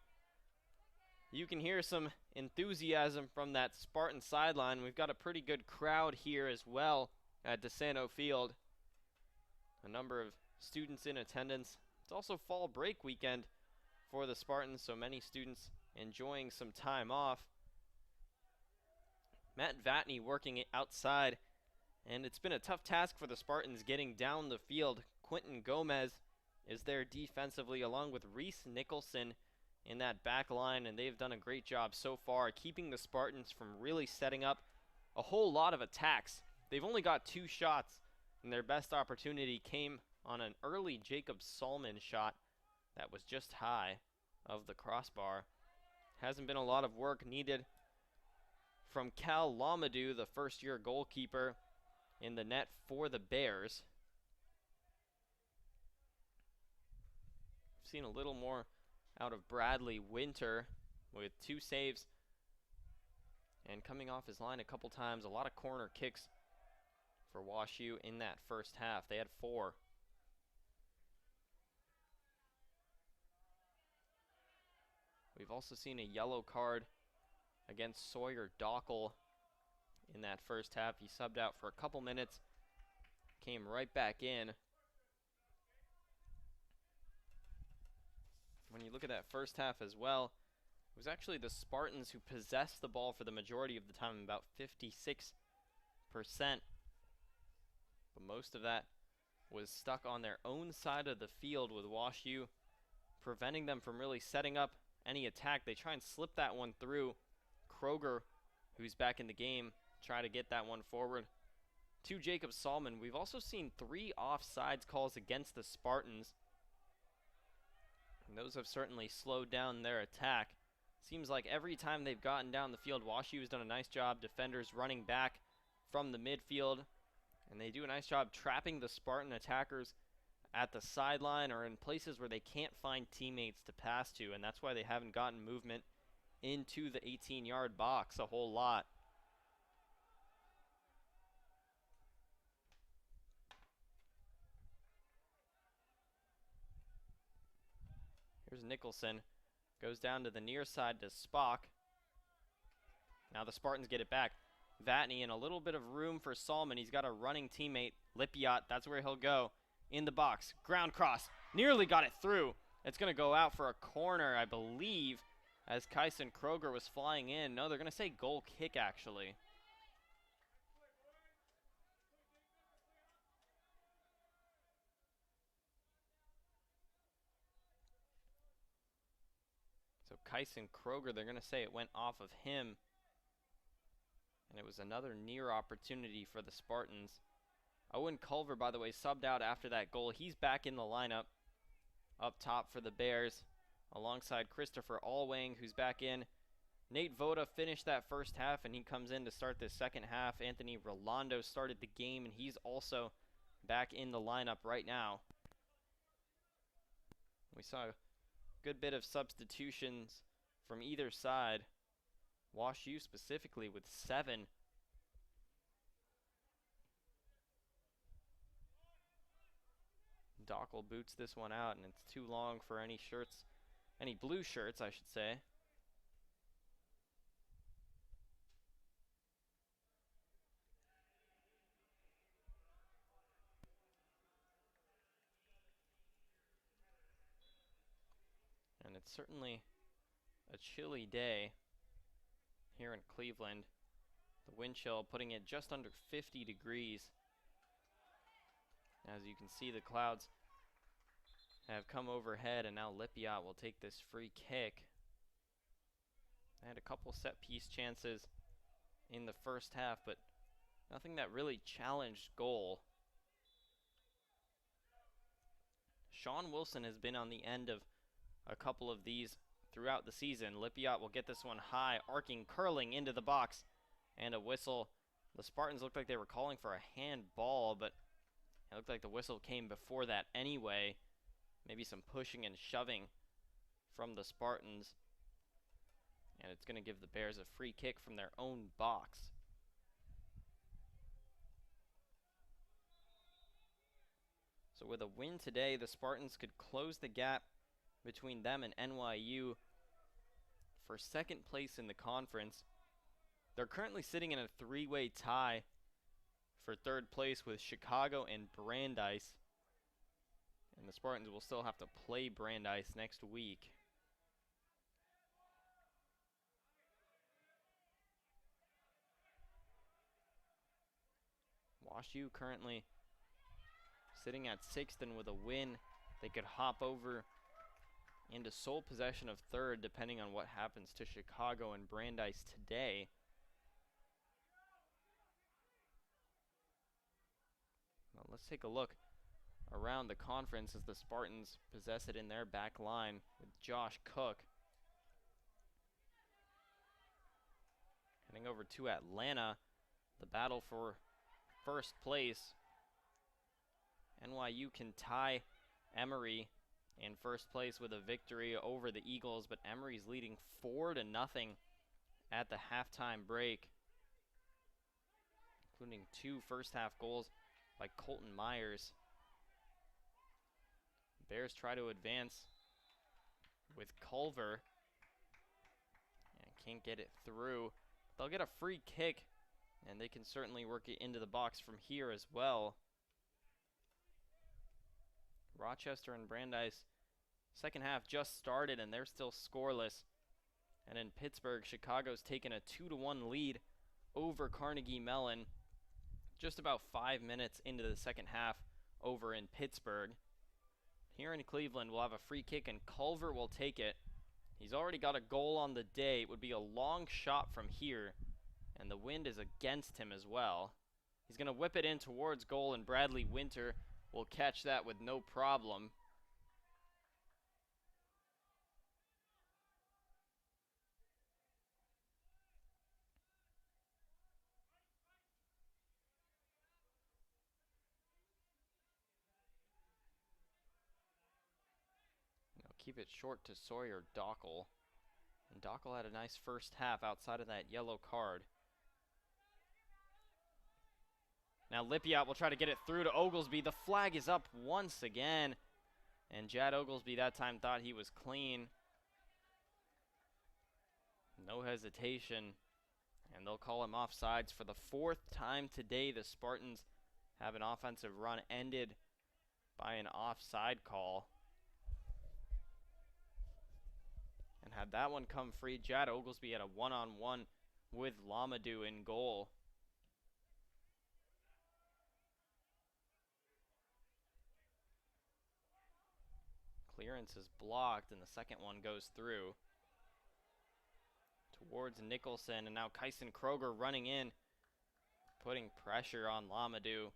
You can hear some enthusiasm from that Spartan sideline. We've got a pretty good crowd here as well at DeSanto Field. A number of students in attendance. It's also fall break weekend for the Spartans, so many students enjoying some time off. Matt Vatney working it outside, and it's been a tough task for the Spartans getting down the field. Quentin Gomez is there defensively, along with Reese Nicholson in that back line, and they've done a great job so far keeping the Spartans from really setting up a whole lot of attacks. They've only got 2 shots, and their best opportunity came on an early Jacob Salmon shot that was just high of the crossbar. Hasn't been a lot of work needed from Cal Lamadou, the first-year goalkeeper, in the net for the Bears. We've seen a little more out of Bradley Winter with 2 saves and coming off his line a couple times. A lot of corner kicks for WashU in that first half. They had 4. We've also seen a yellow card against Sawyer Dockel in that first half. He subbed out for a couple minutes, came right back in. When you look at that first half as well, it was actually the Spartans who possessed the ball for the majority of the time, about 56%. But most of that was stuck on their own side of the field, with WashU preventing them from really setting up any attack. They try and slip that one through. Kroger, who's back in the game, try to get that one forward to Jacob Salmon. We've also seen 3 offsides calls against the Spartans, and those have certainly slowed down their attack. Seems like every time they've gotten down the field, WashU has done a nice job. Defenders running back from the midfield, and they do a nice job trapping the Spartan attackers at the sideline or in places where they can't find teammates to pass to, and that's why they haven't gotten movement into the 18-yard box a whole lot. Here's Nicholson. Goes down to the near side to Spock. Now the Spartans get it back. Vatney in a little bit of room for Salmon. He's got a running teammate. Lipiot, that's where he'll go. In the box. Ground cross. Nearly got it through. It's going to go out for a corner, I believe, as Kyson Kroger was flying in. No, they're going to say goal kick, actually. So Kyson Kroger, they're going to say it went off of him. And it was another near opportunity for the Spartans. Owen Culver, by the way, subbed out after that goal. He's back in the lineup up top for the Bears, alongside Christopher Allwang, who's back in. Nate Voda finished that first half, and he comes in to start the second half. Anthony Rolando started the game, and he's also back in the lineup right now. We saw a good bit of substitutions from either side. WashU specifically with 7. Dockel boots this one out, and it's too long for any shirts, any blue shirts, I should say. And it's certainly a chilly day here in Cleveland. The wind chill putting it just under 50 degrees. As you can see, the clouds have come overhead, and now Lippiat will take this free kick. They had a couple set piece chances in the first half, but nothing that really challenged goal. Sean Wilson has been on the end of a couple of these throughout the season. Lippiat will get this one high, arcing, curling into the box, and a whistle. The Spartans looked like they were calling for a handball, but it looked like the whistle came before that anyway. Maybe some pushing and shoving from the Spartans. And it's going to give the Bears a free kick from their own box. So with a win today, the Spartans could close the gap between them and NYU for second place in the conference. They're currently sitting in a three-way tie for third place with Chicago and Brandeis. And the Spartans will still have to play Brandeis next week. WashU currently sitting at sixth, and with a win, they could hop over into sole possession of third, depending on what happens to Chicago and Brandeis today. Well, let's take a look around the conference as the Spartans possess it in their back line with Josh Cook. Heading over to Atlanta, the battle for first place. NYU can tie Emory in first place with a victory over the Eagles, but Emory's leading 4-0 at the halftime break, including 2 first half goals by Colton Myers. Bears try to advance with Culver and can't get it through. They'll get a free kick, and they can certainly work it into the box from here as well. Rochester and Brandeis, second half just started, and they're still scoreless. And in Pittsburgh, Chicago's taken a 2-1 lead over Carnegie Mellon just about 5 minutes into the second half over in Pittsburgh. Here in Cleveland, we'll have a free kick, and Culver will take it. He's already got a goal on the day. It would be a long shot from here, and the wind is against him as well. He's going to whip it in towards goal, and Bradley Winter will catch that with no problem. Now keep it short to Sawyer Dockel. And Dockel had a nice first half outside of that yellow card. Now Lippiat will try to get it through to Oglesby. The flag is up once again, and Jad Oglesby that time thought he was clean. No hesitation, and they'll call him offsides for the 4th time today. The Spartans have an offensive run ended by an offside call. And had that one come free, Jad Oglesby had a one-on-one with Lamadou in goal. Clearance is blocked, and the second one goes through towards Nicholson, and now Kyson Kroger running in, putting pressure on Lamadou.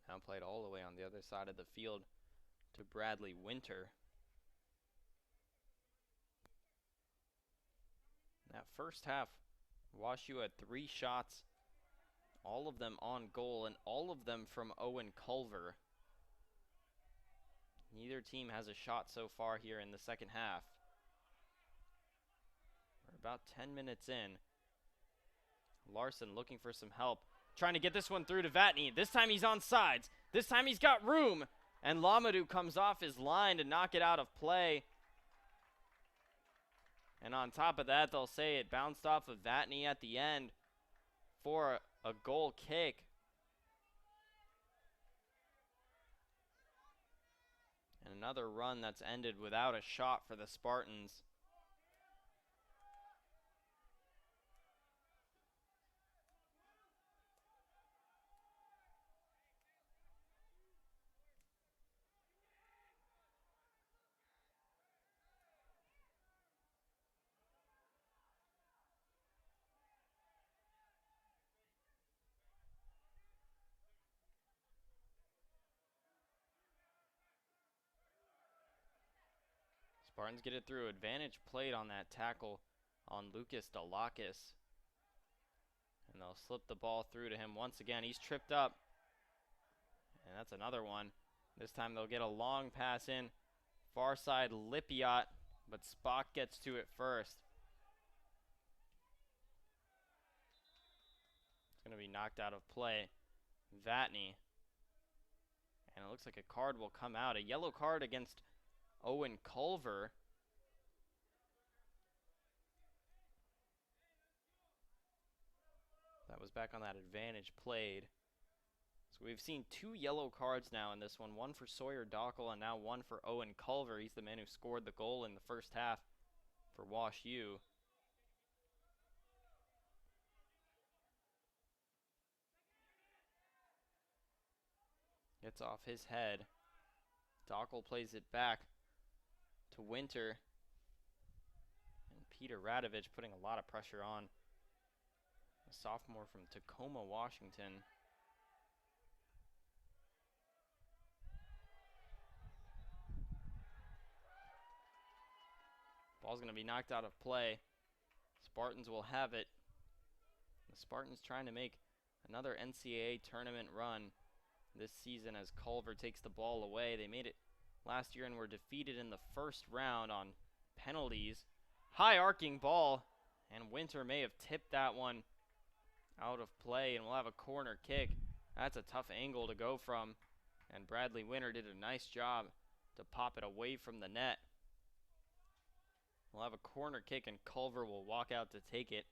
Now played all the way on the other side of the field to Bradley Winter. That first half, WashU had 3 shots, all of them on goal, and all of them from Owen Culver. Neither team has a shot so far here in the second half. We're about 10 minutes in. Larson looking for some help, trying to get this one through to Vatney. This time he's on sides. This time he's got room. And Lamadou comes off his line to knock it out of play. And on top of that, they'll say it bounced off of Vatney at the end. for a goal kick. And another run that's ended without a shot for the Spartans. Spartans get it through. Advantage played on that tackle on Lucas Dalakis. And they'll slip the ball through to him once again. He's tripped up. And that's another one. This time they'll get a long pass in. Far side Lipiot, but Spock gets to it first. It's going to be knocked out of play. Vatney. And it looks like a card will come out. A yellow card against Owen Culver. That was back on that advantage played. So we've seen 2 yellow cards now in this one. One for Sawyer Dockel and now one for Owen Culver. He's the man who scored the goal in the first half for WashU. Gets off his head. Dockel plays it back to Winter. And Peter Radovich putting a lot of pressure on. A sophomore from Tacoma, Washington. Ball's going to be knocked out of play. Spartans will have it. The Spartans trying to make another NCAA tournament run this season as Culver takes the ball away. They made it last year and were defeated in the first round on penalties. High arcing ball, and Winter may have tipped that one out of play, and we'll have a corner kick. That's a tough angle to go from, and Bradley Winter did a nice job to pop it away from the net. We'll have a corner kick, and Culver will walk out to take it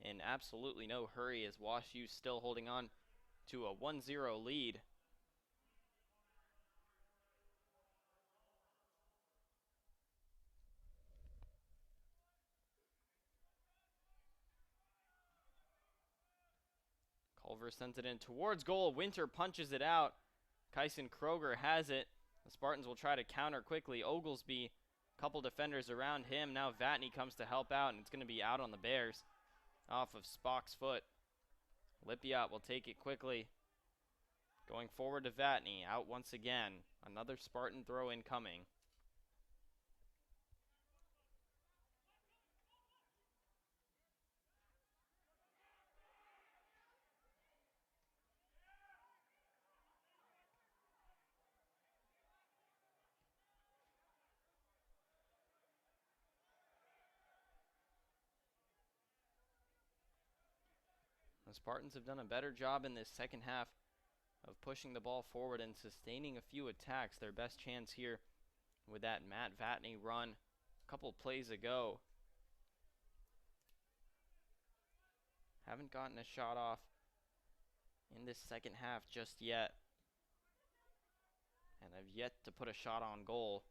in absolutely no hurry as WashU still holding on to a 1-0 lead. Culver sends it in towards goal. Winter punches it out. Kyson Kroger has it. The Spartans will try to counter quickly. Oglesby, a couple defenders around him. Now Vatney comes to help out, and it's going to be out on the Bears off of Spock's foot. Lipiot will take it quickly. Going forward to Vatney. Out once again. Another Spartan throw incoming. The Spartans have done a better job in this second half of pushing the ball forward and sustaining a few attacks. Their best chance here with that Matt Vatney run a couple plays ago. Haven't gotten a shot off in this second half just yet. And have yet to put a shot on goal.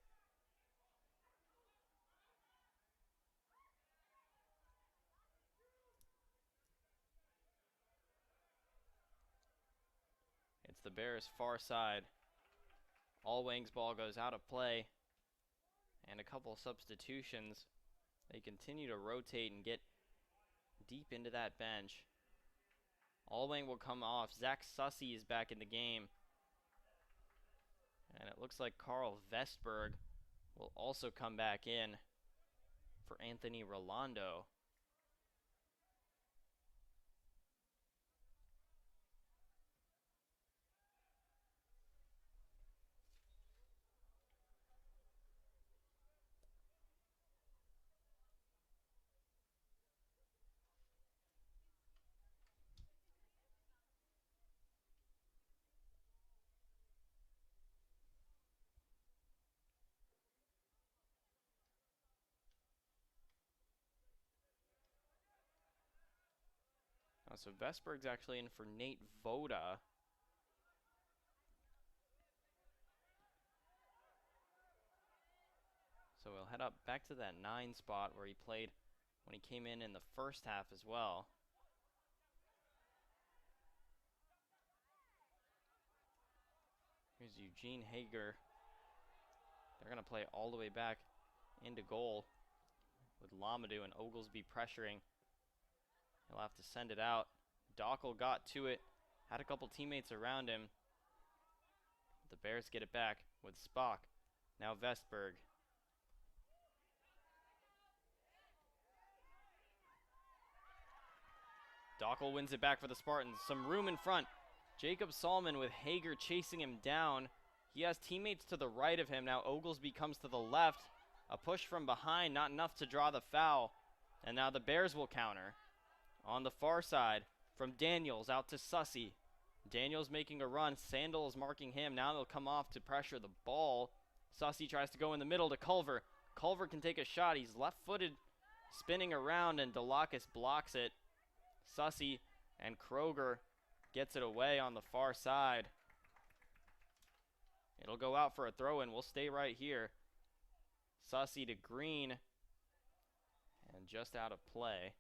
It's the Bears' far side. Allwang's ball goes out of play. And a couple substitutions. They continue to rotate and get deep into that bench. Allwang will come off. Zach Sussy is back in the game. And it looks like Carl Vestberg will also come back in for Anthony Rolando. So Vesberg's actually in for Nate Voda. So we'll head up back to that 9 spot where he played when he came in the first half as well. Here's Eugene Hager. They're going to play all the way back into goal with Lamadou and Oglesby pressuring. He'll have to send it out. Dockel got to it, had a couple teammates around him. The Bears get it back with Spock. Now Vesberg. Dockel wins it back for the Spartans. Some room in front. Jacob Salmon with Hager chasing him down. He has teammates to the right of him. Now Oglesby comes to the left. A push from behind, not enough to draw the foul. And now the Bears will counter. On the far side, from Daniels out to Sussy. Daniels making a run. Sandal is marking him. Now they'll come off to pressure the ball. Sussy tries to go in the middle to Culver. Culver can take a shot. He's left-footed, spinning around, and Delacus blocks it. Sussy and Kroger gets it away on the far side. It'll go out for a throw-in. We'll stay right here. Sussy to Green, and just out of play.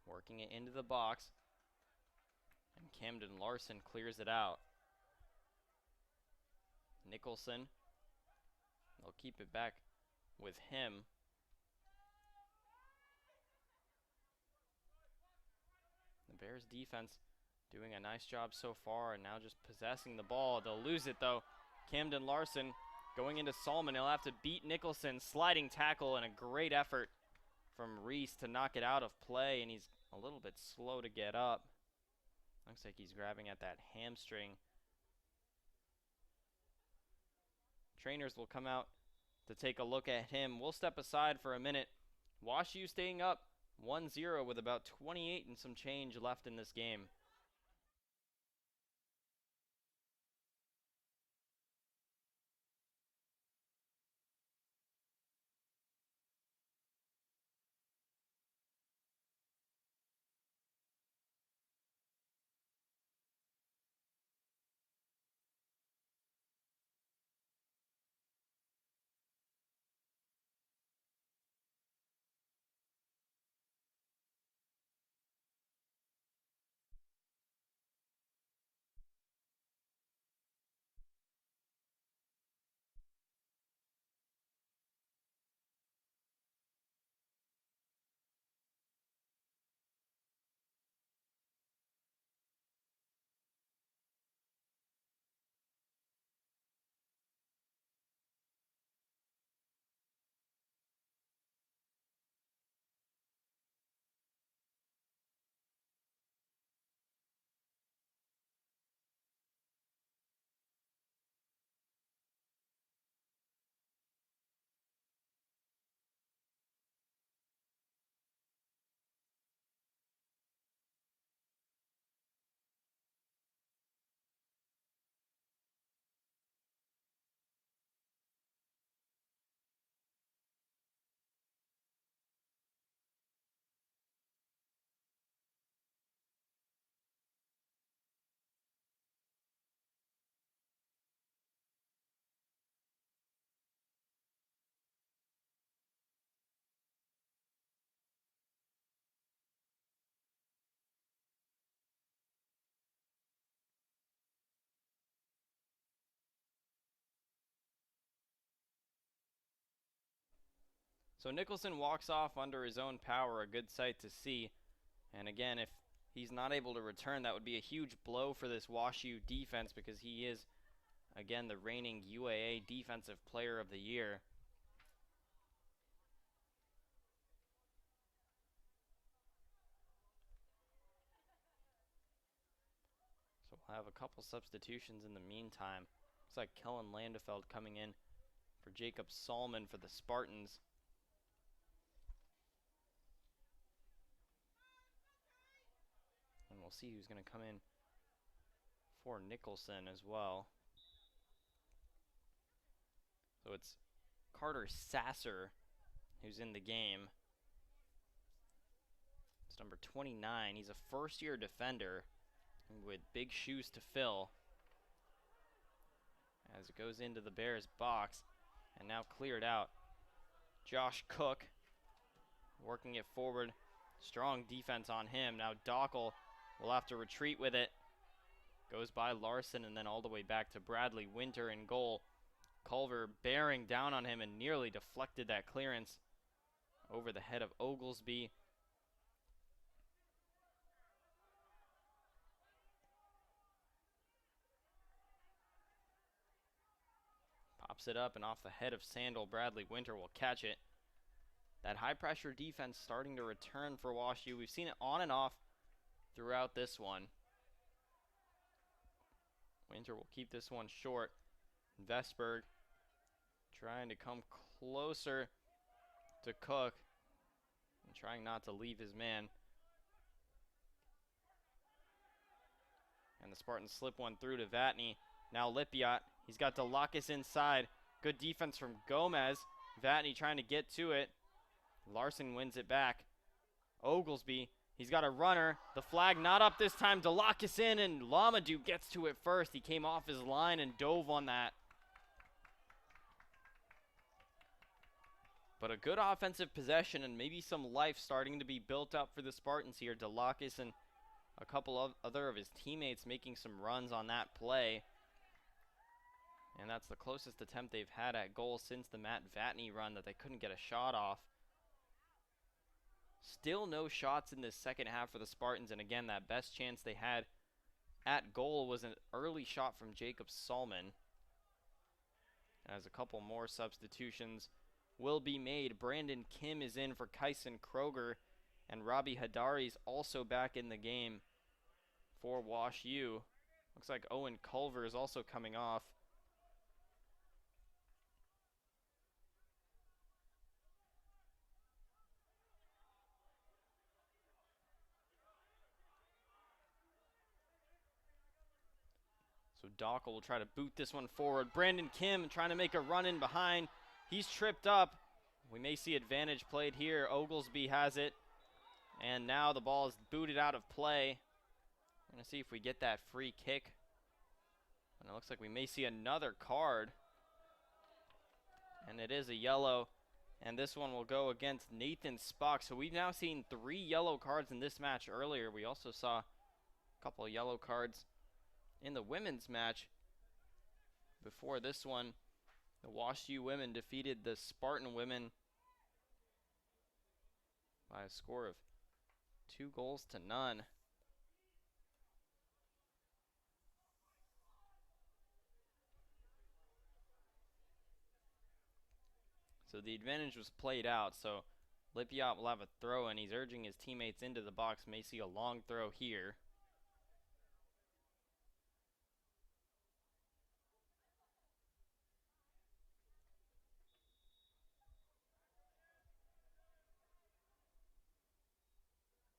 Working it into the box. And Camden Larson clears it out. Nicholson. They'll keep it back with him. The Bears defense doing a nice job so far and now just possessing the ball. They'll lose it though. Camden Larson going into Salmon. He'll have to beat Nicholson. Sliding tackle and a great effort from Reese to knock it out of play, and he's a little bit slow to get up. Looks like he's grabbing at that hamstring. Trainers will come out to take a look at him. We'll step aside for a minute. WashU staying up 1-0 with about 28 and some change left in this game. So Nicholson walks off under his own power, a good sight to see. And again, if he's not able to return, that would be a huge blow for this WashU defense because he is, again, the reigning UAA Defensive Player of the Year. So we'll have a couple substitutions in the meantime. Looks like Kellen Landefeld coming in for Jacob Salmon for the Spartans. we'll see who's going to come in for Nicholson as well. So it's Carter Sasser who's in the game. It's number 29. He's a first-year defender with big shoes to fill as it goes into the Bears box and now cleared out. Josh Cook working it forward. Strong defense on him. Now Dockel will have to retreat with it. Goes by Larson and then all the way back to Bradley Winter in goal. Culver bearing down on him and nearly deflected that clearance over the head of Oglesby. Pops it up and off the head of Sandal. Bradley Winter will catch it. That high pressure defense starting to return for WashU. We've seen it on and off throughout this one. Winter will keep this one short. Vestberg trying to come closer to Cook and trying not to leave his man. And the Spartans slip one through to Vatney. Now Lipiot. He's got Delacus inside. Good defense from Gomez. Vatney trying to get to it. Larson wins it back. Oglesby. He's got a runner. The flag not up this time. Delacus in and Lamadou gets to it first. He came off his line and dove on that. But a good offensive possession and maybe some life starting to be built up for the Spartans here. Delacus and a couple of other of his teammates making some runs on that play. And that's the closest attempt they've had at goal since the Matt Vatney run that they couldn't get a shot off. Still no shots in this second half for the Spartans. And again, that best chance they had at goal was an early shot from Jacob Salmon. As a couple more substitutions will be made. Brandon Kim is in for Kyson Kroger. And Robbie Hadari's also back in the game for WashU. Looks like Owen Culver is also coming off. So Dockel will try to boot this one forward. Brandon Kim trying to make a run in behind. He's tripped up. We may see advantage played here. Oglesby has it. And now the ball is booted out of play. We're going to see if we get that free kick. And it looks like we may see another card. And it is a yellow. And this one will go against Nathan Spock. So we've now seen 3 yellow cards in this match earlier. We also saw a couple of yellow cards in the women's match. Before this one, the WashU women defeated the Spartan women by a score of 2-0. So the advantage was played out. So Lipiot will have a throw, and he's urging his teammates into the box. May see a long throw here.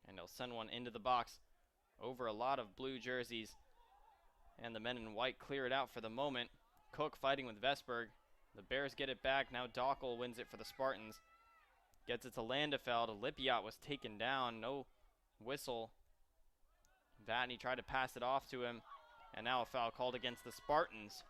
And they'll send one into the box over a lot of blue jerseys. And the men in white clear it out for the moment. Cook fighting with Vestberg. The Bears get it back. Now Dockel wins it for the Spartans. Gets it to Landefeld. Lipiot was taken down. No whistle. Vatney tried to pass it off to him. And now a foul called against the Spartans.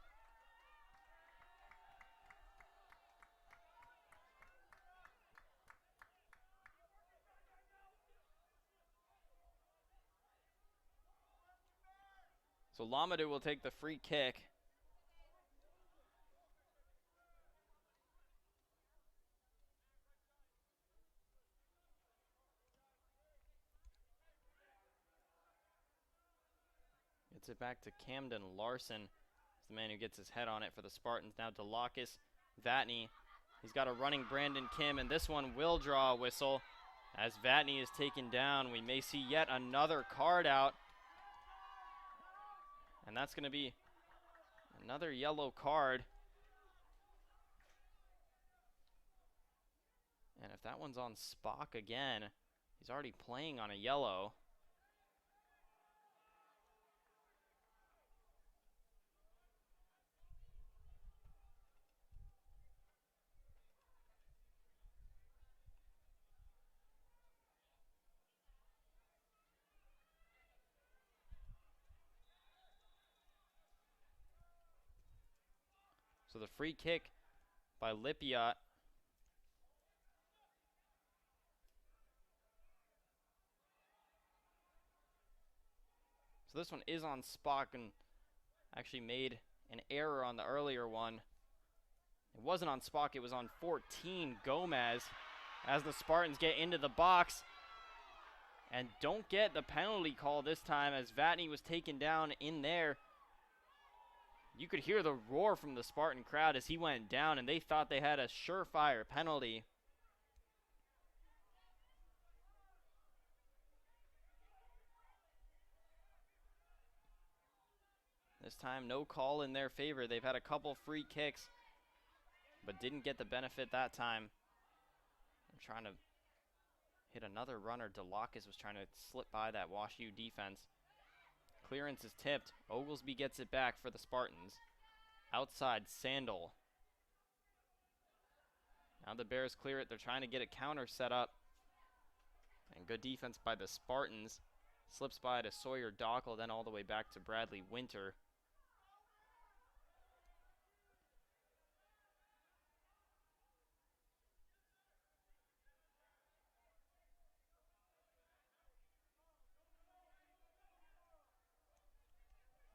So Lamadou will take the free kick. Gets it back to Camden Larson. He's the man who gets his head on it for the Spartans. Now Delacus, Vatney. He's got a running Brandon Kim, and this one will draw a whistle. As Vatney is taken down, we may see yet another card out. And that's going to be another yellow card. And if that one's on Spock again, he's already playing on a yellow. So the free kick by Lipiot. So this one is on Spock and actually made an error on the earlier one. It wasn't on Spock, it was on 14, Gomez, as the Spartans get into the box and don't get the penalty call this time as Vatney was taken down in there. You could hear the roar from the Spartan crowd as he went down, and they thought they had a surefire penalty. This time, no call in their favor. They've had a couple free kicks, but didn't get the benefit that time. I'm trying to hit another runner. Delacus was trying to slip by that WashU defense. Clearance is tipped. Oglesby gets it back for the Spartans. Outside, Sandal. Now the Bears clear it. They're trying to get a counter set up. And good defense by the Spartans. Slips by to Sawyer Dockel, then all the way back to Bradley Winter.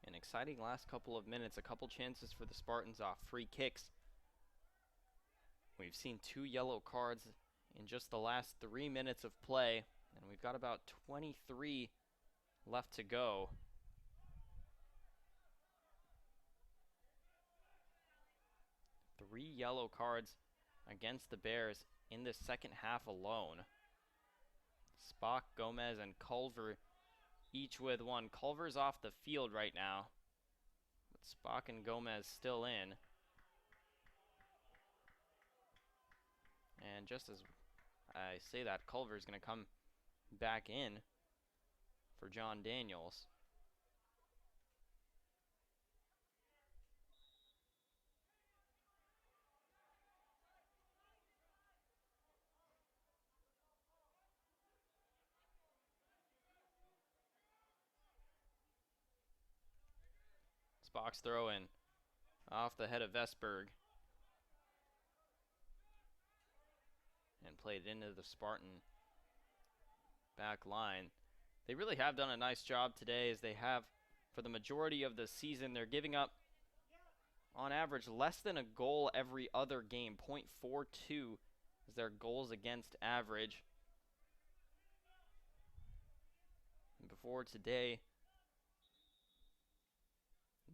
An exciting last couple of minutes. A couple chances for the Spartans off free kicks. We've seen 2 yellow cards in just the last 3 minutes of play, and we've got about 23 left to go. Three yellow cards against the Bears in this second half alone. Spock, Gomez, and Culver each with one. Culver's off the field right now, but Spock and Gomez still in. And just as I say that, Culver's going to come back in for John Daniels. Spock's throw in off the head of Vesberg and played into the Spartan back line. They really have done a nice job today, as they have for the majority of the season. They're giving up, on average, less than a goal every other game. .42 is their goals against average. And before today,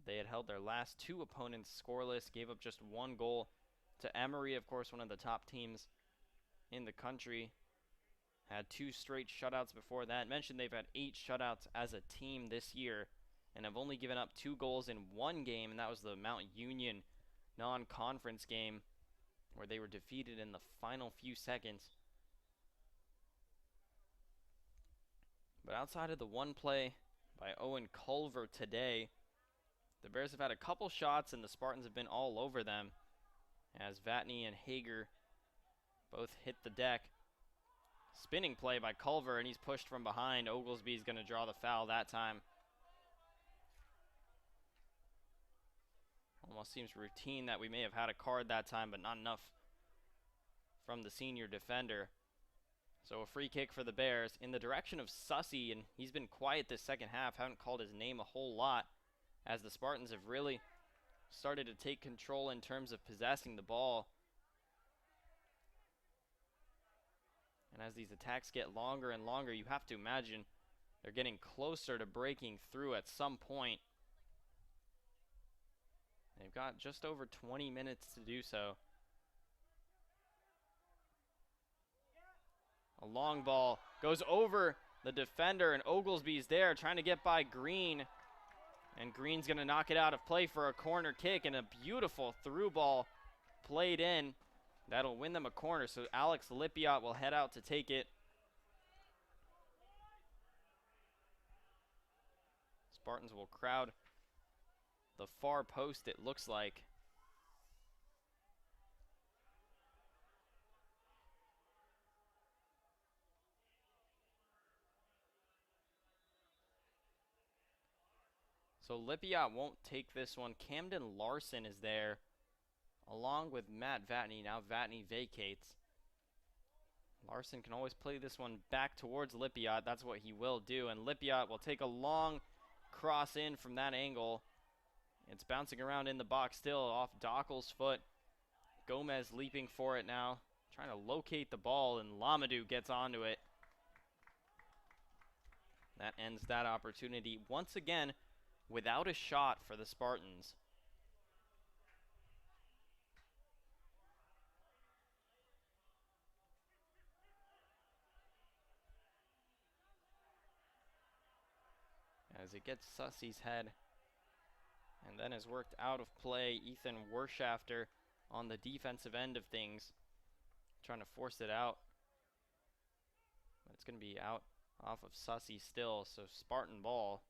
they had held their last 2 opponents scoreless, gave up just 1 goal to Emory, of course, one of the top teams in the country. Had 2 straight shutouts before that. Mentioned they've had 8 shutouts as a team this year and have only given up 2 goals in 1 game, and that was the Mount Union non-conference game where they were defeated in the final few seconds. But outside of the one play by Owen Culver today, the Bears have had a couple shots and the Spartans have been all over them, as Vatney and Hager both hit the deck. Spinning play by Culver, and he's pushed from behind. Oglesby's going to draw the foul that time. Almost seems routine that we may have had a card that time, but not enough from the senior defender. So a free kick for the Bears in the direction of Sussy, and he's been quiet this second half. Haven't called his name a whole lot, as the Spartans have really started to take control in terms of possessing the ball. And as these attacks get longer and longer, you have to imagine they're getting closer to breaking through at some point. They've got just over 20 minutes to do so. A long ball goes over the defender, and Oglesby's there trying to get by Green. And Green's going to knock it out of play for a corner kick, and a beautiful through ball played in. That'll win them a corner, so Alex Lipiot will head out to take it. Spartans will crowd the far post, it looks like. So Lipiot won't take this one. Camden Larson is there along with Matt Vatney. Now Vatney vacates. Larson can always play this one back towards Lipiot. That's what he will do. And Lipiot will take a long cross in from that angle. It's bouncing around in the box still off Dockel's foot. Gomez leaping for it now, trying to locate the ball, and Lamadou gets onto it. That ends that opportunity once again without a shot for the Spartans. As it gets Sussie's head and then is worked out of play. Ethan Wershafter on the defensive end of things, trying to force it out. But it's going to be out off of Sussie still, so Spartan ball.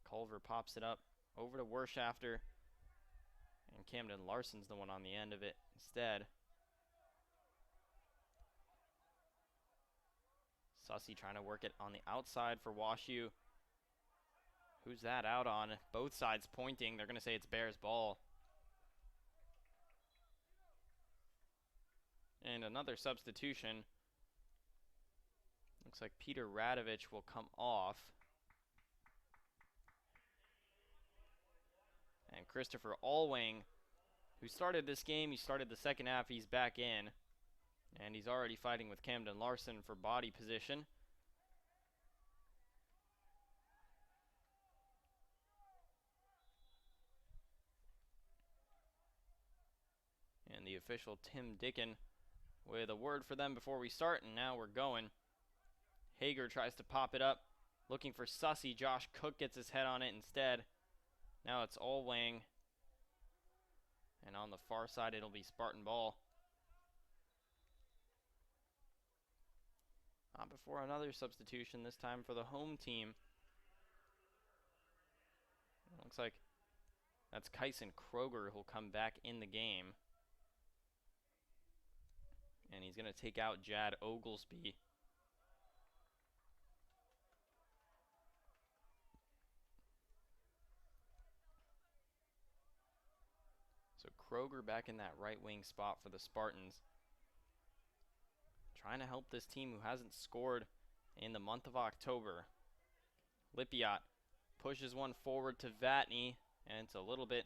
Culver pops it up over to Wershafter, and Camden Larson's the one on the end of it instead. Sussie trying to work it on the outside for WashU. Who's that out on? Both sides pointing. They're going to say it's Bears ball. And another substitution. Looks like Peter Radovich will come off. And Christopher Allwing, who started this game, he started the second half, he's back in. And he's already fighting with Camden Larson for body position. And the official Tim Dicken with a word for them before we start, and now we're going. Hager tries to pop it up, looking for Sussie. Josh Cook gets his head on it instead. Now it's Allwang. And on the far side, it'll be Spartan ball. Not before another substitution, this time for the home team. It looks like that's Kyson Kroger who'll come back in the game. And he's going to take out Jad Oglesby. So Kroger back in that right wing spot for the Spartans. Trying to help this team who hasn't scored in the month of October. Lipiot pushes one forward to Vatney, and it's a little bit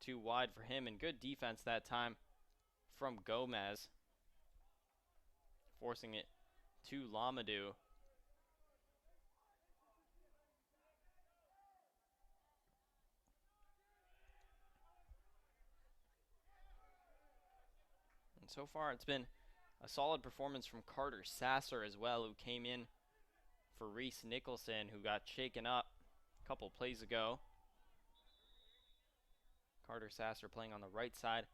too wide for him, and good defense that time from Gomez. Forcing it to Lamadou. And so far it's been a solid performance from Carter Sasser as well, who came in for Reese Nicholson, who got shaken up a couple plays ago. Carter Sasser playing on the right side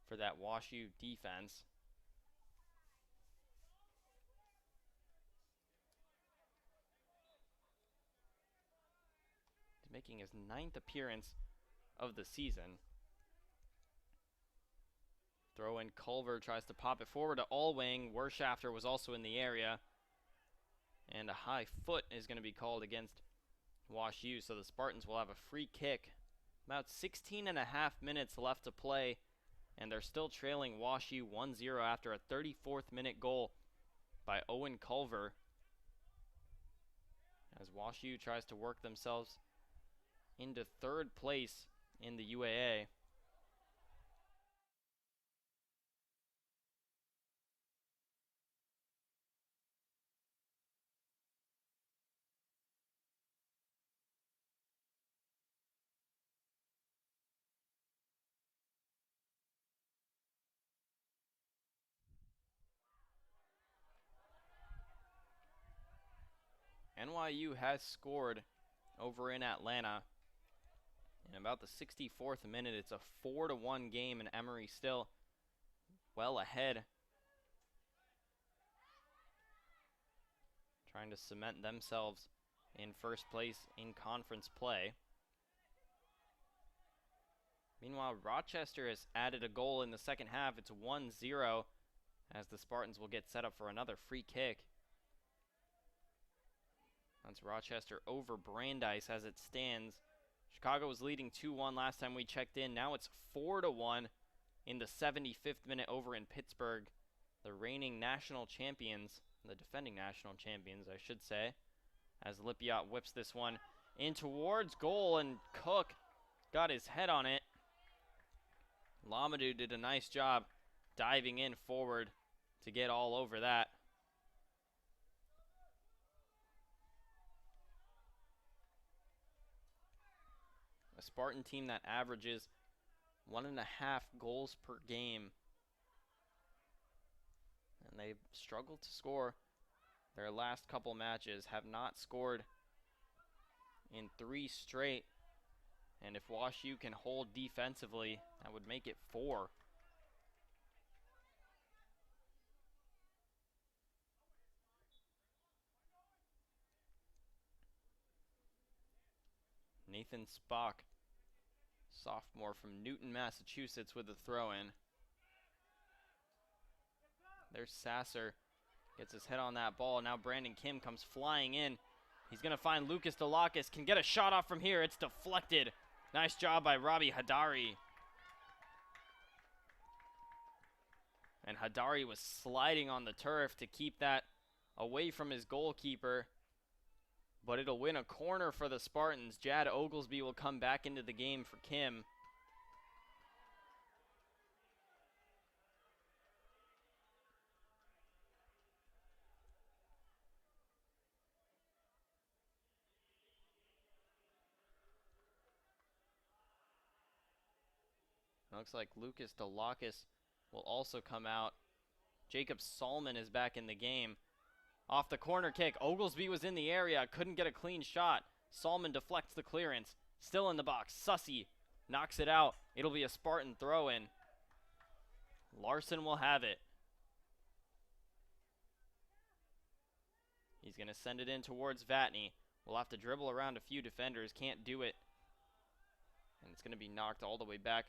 for that WashU defense. He's making his 9th appearance of the season. Throw in Culver, tries to pop it forward to Allwang. Wershafter was also in the area. And a high foot is going to be called against WashU, so the Spartans will have a free kick. About 16 and a half minutes left to play, and they're still trailing WashU 1-0 after a 34th minute goal by Owen Culver. As WashU tries to work themselves into 3rd place in the UAA. NYU has scored over in Atlanta. In about the 64th minute, it's a 4-1 game, and Emory still well ahead. Trying to cement themselves in first place in conference play. Meanwhile, Rochester has added a goal in the second half. It's 1-0 as the Spartans will get set up for another free kick. That's Rochester over Brandeis as it stands. Chicago was leading 2-1 last time we checked in. Now it's 4-1 in the 75th minute over in Pittsburgh. The reigning national champions, the defending national champions, I should say, as Lipiot whips this one in towards goal, and Cook got his head on it. Lamadou did a nice job diving in forward to get all over that. A Spartan team that averages 1.5 goals per game. And they've struggled to score their last couple matches, have not scored in 3 straight. And if WashU can hold defensively, that would make it 4. Nathan Spock, sophomore from Newton, Massachusetts, with the throw-in. There's Sasser, gets his head on that ball. Now Brandon Kim comes flying in. He's going to find Lucas Delacus, can get a shot off from here. It's deflected. Nice job by Robbie Hadari. And Hadari was sliding on the turf to keep that away from his goalkeeper. But it'll win a corner for the Spartans. Jad Oglesby will come back into the game for Kim. It looks like Lucas Delacus will also come out. Jacob Salmon is back in the game. Off the corner kick, Oglesby was in the area, couldn't get a clean shot. Salmon deflects the clearance. Still in the box, Sussy knocks it out. It'll be a Spartan throw-in. Larson will have it. He's going to send it in towards Vatney. We'll have to dribble around a few defenders, can't do it. And it's going to be knocked all the way back.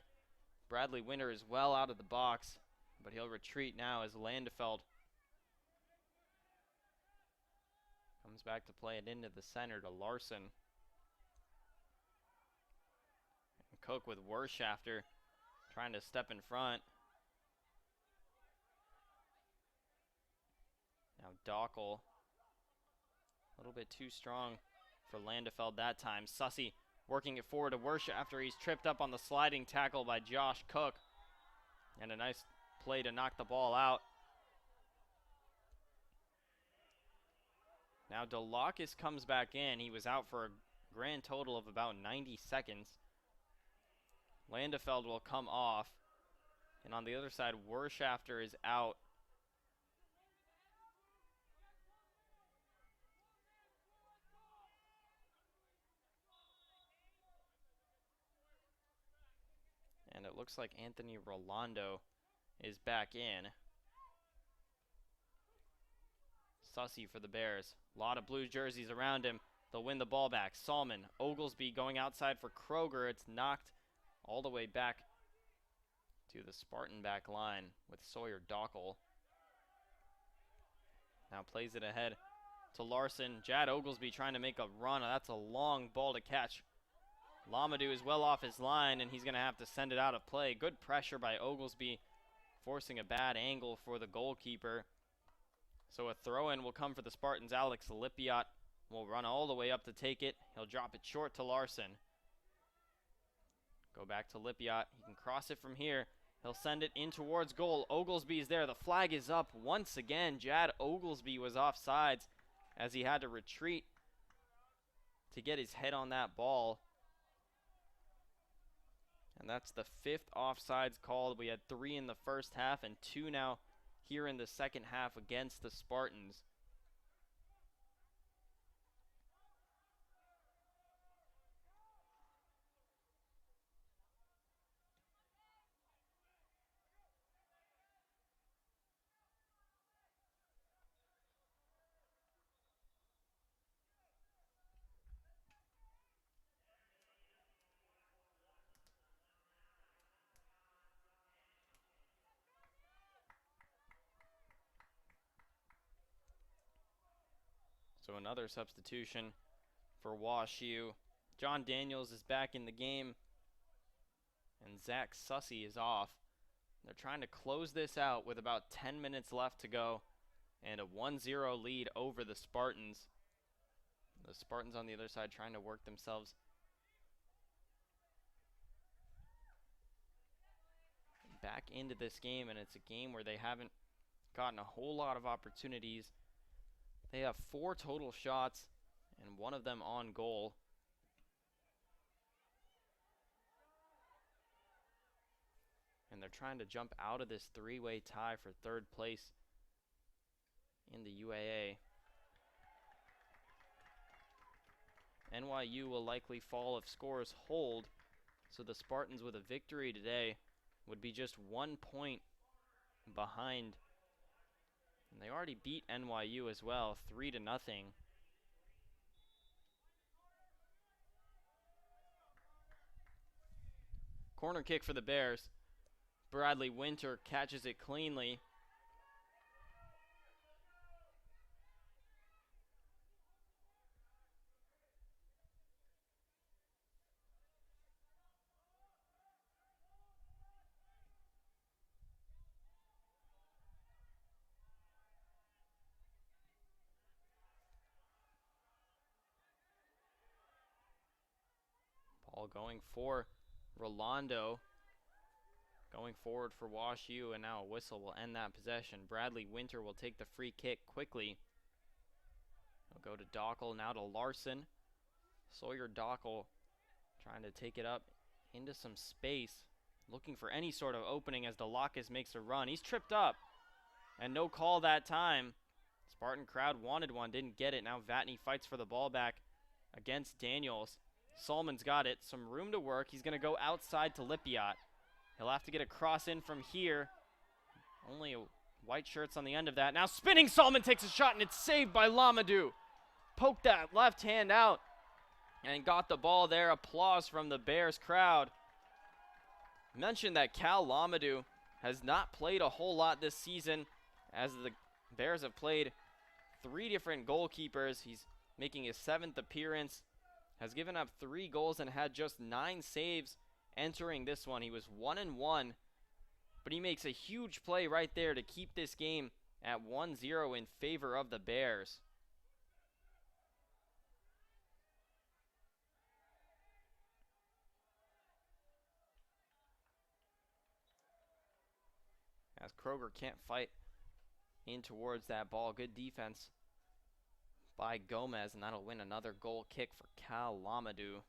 Bradley Winter is well out of the box, but he'll retreat now as Landefeld comes back to play it into the center to Larson. And Cook with Wershafter trying to step in front. Now Dockel, a little bit too strong for Landefeld that time. Sussy working it forward to Wershafter. He's tripped up on the sliding tackle by Josh Cook. And a nice play to knock the ball out. Now Delacus comes back in. He was out for a grand total of about 90 seconds. Landefeld will come off. And on the other side, Wershafter is out. And it looks like Anthony Rolando is back in. Sussy for the Bears. A lot of blue jerseys around him. They'll win the ball back. Salmon, Oglesby going outside for Kroger. It's knocked all the way back to the Spartan back line with Sawyer Dockel. Now plays it ahead to Larson. Jad Oglesby trying to make a run. That's a long ball to catch. Lamadou is well off his line, and he's going to have to send it out of play. Good pressure by Oglesby, forcing a bad angle for the goalkeeper. So a throw-in will come for the Spartans. Alex Lipiot will run all the way up to take it. He'll drop it short to Larson. Go back to Lipiot. He can cross it from here. He'll send it in towards goal. Oglesby is there. The flag is up once again. Jad Oglesby was offsides as he had to retreat to get his head on that ball. And that's the 5th offsides called. We had 3 in the first half and 2 now here in the second half against the Spartans. So another substitution for WashU. John Daniels is back in the game, and Zach Sussy is off. They're trying to close this out with about 10 minutes left to go and a 1-0 lead over the Spartans. The Spartans on the other side trying to work themselves back into this game, and it's a game where they haven't gotten a whole lot of opportunities. They have 4 total shots and 1 of them on goal. And they're trying to jump out of this 3-way tie for 3rd place in the UAA. NYU will likely fall if scores hold, so the Spartans with a victory today would be just 1 point behind. And they already beat NYU as well, 3-0. Corner kick for the Bears. Bradley Winter catches it cleanly. Ball going for Rolando. Going forward for WashU, and now a whistle will end that possession. Bradley Winter will take the free kick quickly. He'll go to Dockel, now to Larson. Sawyer Dockel trying to take it up into some space, looking for any sort of opening as DeLocus makes a run. He's tripped up, and no call that time. Spartan crowd wanted one, didn't get it. Now Vatney fights for the ball back against Daniels. Salmon's got it, some room to work. He's going to go outside to Lipiot. He'll have to get a cross in from here. Only white shirts on the end of that. Now spinning Salmon takes a shot, and it's saved by Lamadou. Poked that left hand out and got the ball there. Applause from the Bears crowd. Mentioned that Cal Lamadou has not played a whole lot this season, as the Bears have played 3 different goalkeepers. He's making his 7th appearance, has given up 3 goals and had just 9 saves entering this one. He was 1-1, but he makes a huge play right there to keep this game at 1-0 in favor of the Bears. As Kroger can't fight in towards that ball. Good defense by Gomez, and that'll win another goal kick for Cal Lamadou.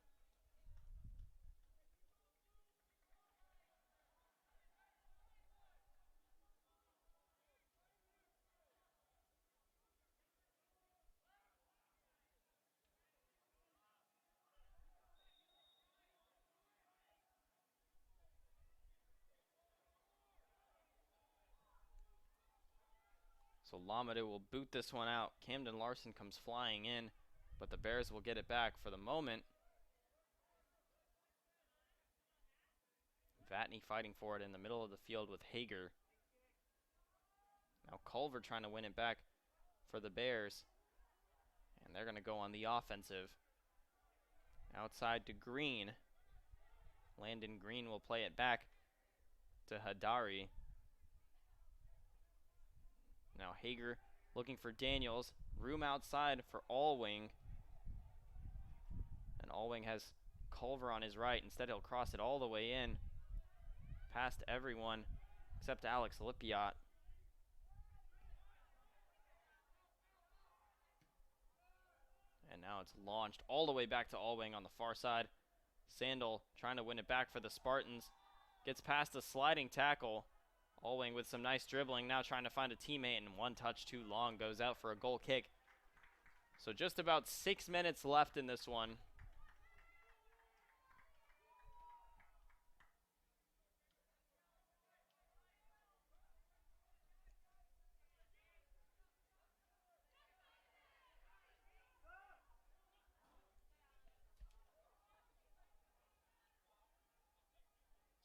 So Lamadou will boot this one out. Camden Larson comes flying in, but the Bears will get it back for the moment. Vatney fighting for it in the middle of the field with Hager. Now Culver trying to win it back for the Bears. And they're going to go on the offensive. Outside to Green. Landon Green will play it back to Hadari. Now Hager looking for Daniels. Room outside for Allwing. And Allwing has Culver on his right. Instead, he'll cross it all the way in. Past everyone except Alex Lipiot. And now it's launched all the way back to Allwing on the far side. Sandel trying to win it back for the Spartans. Gets past a sliding tackle. Allwing with some nice dribbling, now trying to find a teammate, and one touch too long, goes out for a goal kick. So just about 6 minutes left in this one.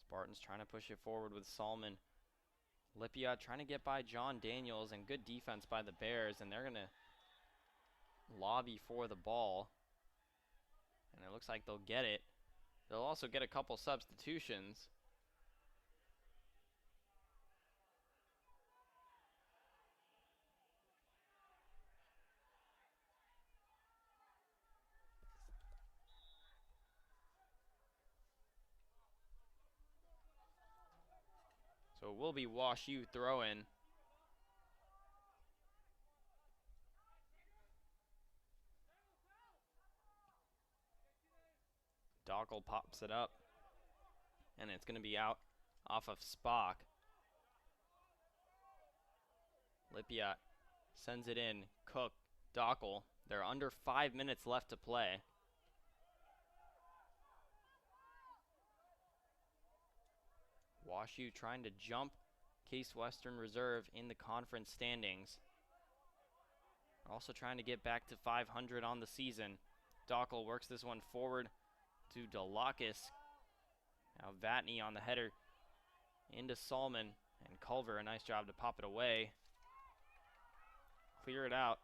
Spartans trying to push it forward with Salmon. Lipiot trying to get by John Daniels, and good defense by the Bears, and they're going to lobby for the ball. And it looks like they'll get it. They'll also get a couple substitutions. So it will be WashU throw-in. Dockel pops it up. And it's going to be out off of Spock. Lippiat sends it in. Cook, Dockel. They're under 5 minutes left to play. WashU trying to jump Case Western Reserve in the conference standings. Also trying to get back to 500 on the season. Dockel works this one forward to Delakis. Now Vatney on the header into Salmon, and Culver, a nice job to pop it away. Clear it out.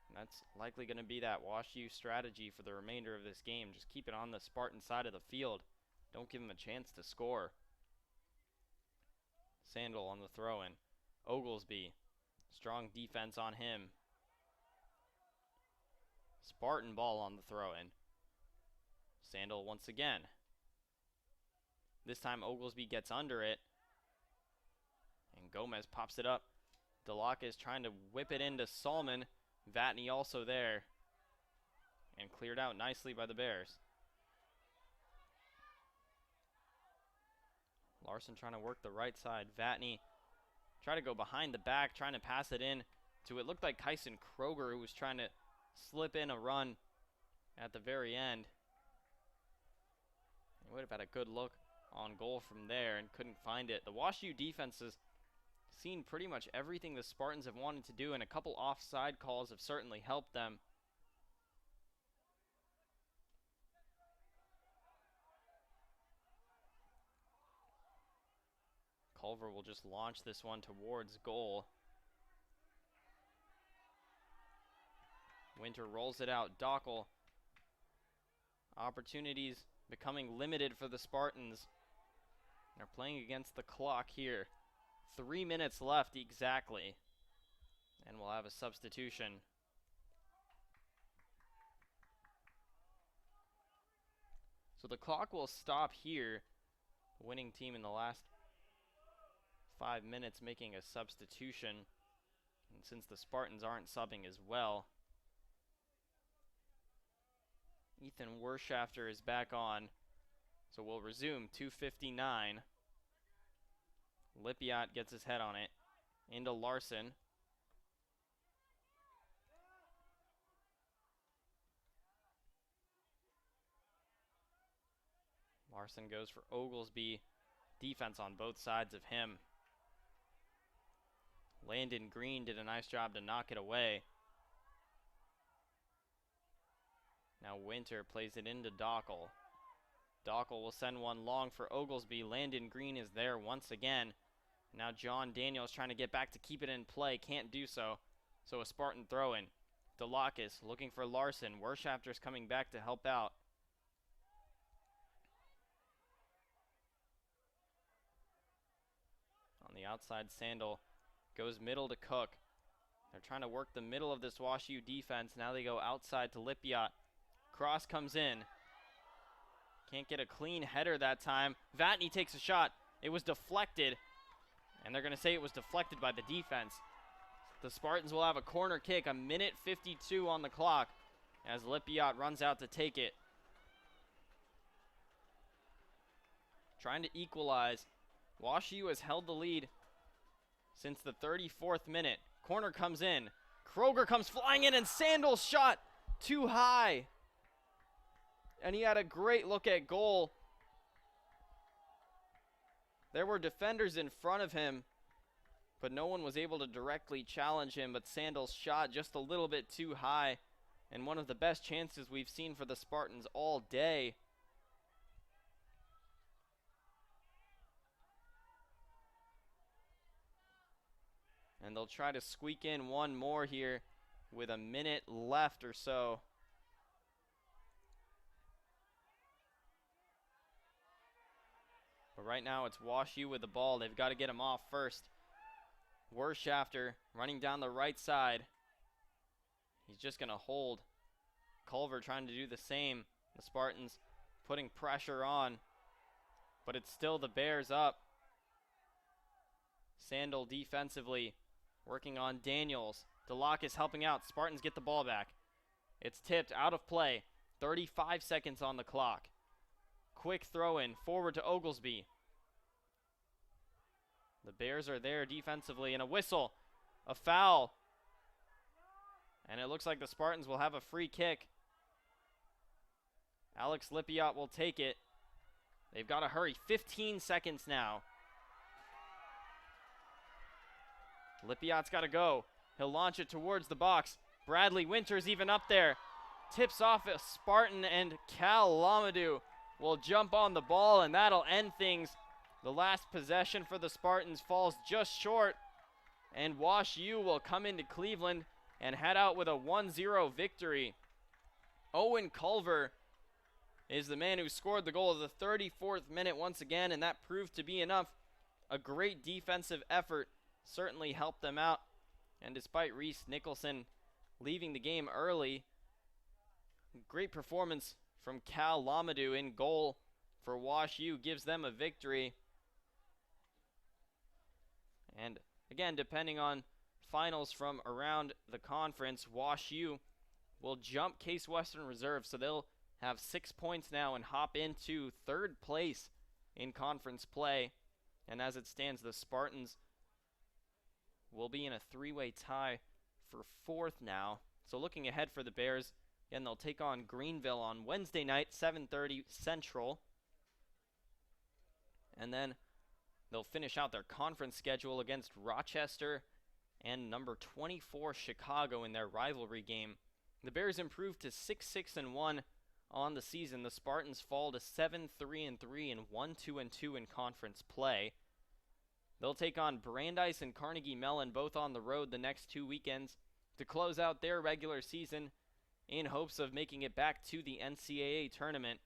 And that's likely going to be that WashU strategy for the remainder of this game. Just keep it on the Spartan side of the field. Don't give them a chance to score. Sandal on the throw-in. Oglesby, strong defense on him. Spartan ball on the throw-in. Sandal once again. This time Oglesby gets under it. And Gomez pops it up. Delakis trying to whip it into Salmon. Vatney also there. And cleared out nicely by the Bears. Larson trying to work the right side. Vatney trying to go behind the back, trying to pass it in to, it looked like Kyson Kroger, who was trying to slip in a run at the very end. He would have had a good look on goal from there and couldn't find it. The WashU defense has seen pretty much everything the Spartans have wanted to do, and a couple offside calls have certainly helped them. Culver will just launch this one towards goal. Winter rolls it out. Dockel. Opportunities becoming limited for the Spartans. They're playing against the clock here. 3 minutes left exactly. And we'll have a substitution. So the clock will stop here. The winning team in the last 5 minutes making a substitution. And since the Spartans aren't subbing as well, Ethan Wershafter is back on. So we'll resume 2:59. Lippiat gets his head on it. Into Larson. Larson goes for Oglesby. Defense on both sides of him. Landon Green did a nice job to knock it away. Now Winter plays it into Dockel. Dockel will send one long for Oglesby. Landon Green is there once again. Now John Daniels trying to get back to keep it in play. Can't do so. So a Spartan throw-in. Delakis looking for Larson. Wershafter's coming back to help out. On the outside, Sandal goes middle to Cook. They're trying to work the middle of this WashU defense. Now they go outside to Lippiat. Cross comes in. Can't get a clean header that time. Vatney takes a shot. It was deflected. And they're going to say it was deflected by the defense. The Spartans will have a corner kick. 1:52 on the clock as Lippiat runs out to take it. Trying to equalize. WashU has held the lead since the 34th minute. Corner comes in. Kroger comes flying in, and Sandal's shot too high. And he had a great look at goal. There were defenders in front of him, but no one was able to directly challenge him. But Sandal's shot just a little bit too high, and one of the best chances we've seen for the Spartans all day. And they'll try to squeak in one more here with a minute left or so. right now it's WashU with the ball. They've got to get him off first. Wershafter running down the right side. He's just going to hold. Culver trying to do the same. The Spartans putting pressure on, but it's still the Bears up. Sandel defensively working on Daniels. DeLocke helping out. Spartans get the ball back. It's tipped out of play. 35 seconds on the clock. Quick throw in forward to Oglesby. The Bears are there defensively, and a whistle, a foul. And it looks like the Spartans will have a free kick. Alex Lipiot will take it. They've got to hurry. 15 seconds now. Lipiot's got to go. He'll launch it towards the box. Bradley Winters even up there. Tips off a Spartan, and Cal Lamadou will jump on the ball, and that'll end things. The last possession for the Spartans falls just short, and WashU will come into Cleveland and head out with a 1-0 victory. Owen Culver is the man who scored the goal of the 34th minute once again, and that proved to be enough. A great defensive effort certainly helped them out, and despite Reese Nicholson leaving the game early, great performance from Cal Lamadou in goal for WashU gives them a victory. And again, depending on finals from around the conference, WashU will jump Case Western Reserve, so they'll have 6 points now and hop into third place in conference play. And as it stands, the Spartans will be in a three-way tie for fourth now. So looking ahead for the Bears, again, they'll take on Greenville on Wednesday night, 7:30 Central. And then they'll finish out their conference schedule against Rochester and number 24 Chicago in their rivalry game. The Bears improved to 6-6-1 on the season. The Spartans fall to 7-3-3 and 1-2-2 in conference play. They'll take on Brandeis and Carnegie Mellon, both on the road the next 2 weekends, to close out their regular season in hopes of making it back to the NCAA tournament.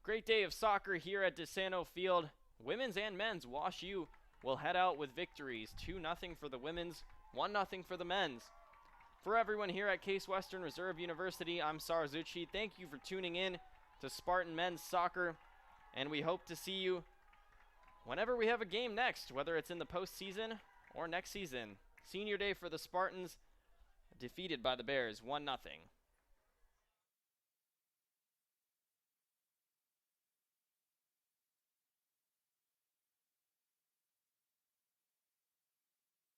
Great day of soccer here at DeSanto Field. Women's and men's, WashU will head out with victories. 2-0 for the women's, 1-0 for the men's. For everyone here at Case Western Reserve University, I'm Sarazucci. Thank you for tuning in to Spartan Men's Soccer, and we hope to see you whenever we have a game next, whether it's in the postseason or next season. Senior day for the Spartans, defeated by the Bears, 1-0.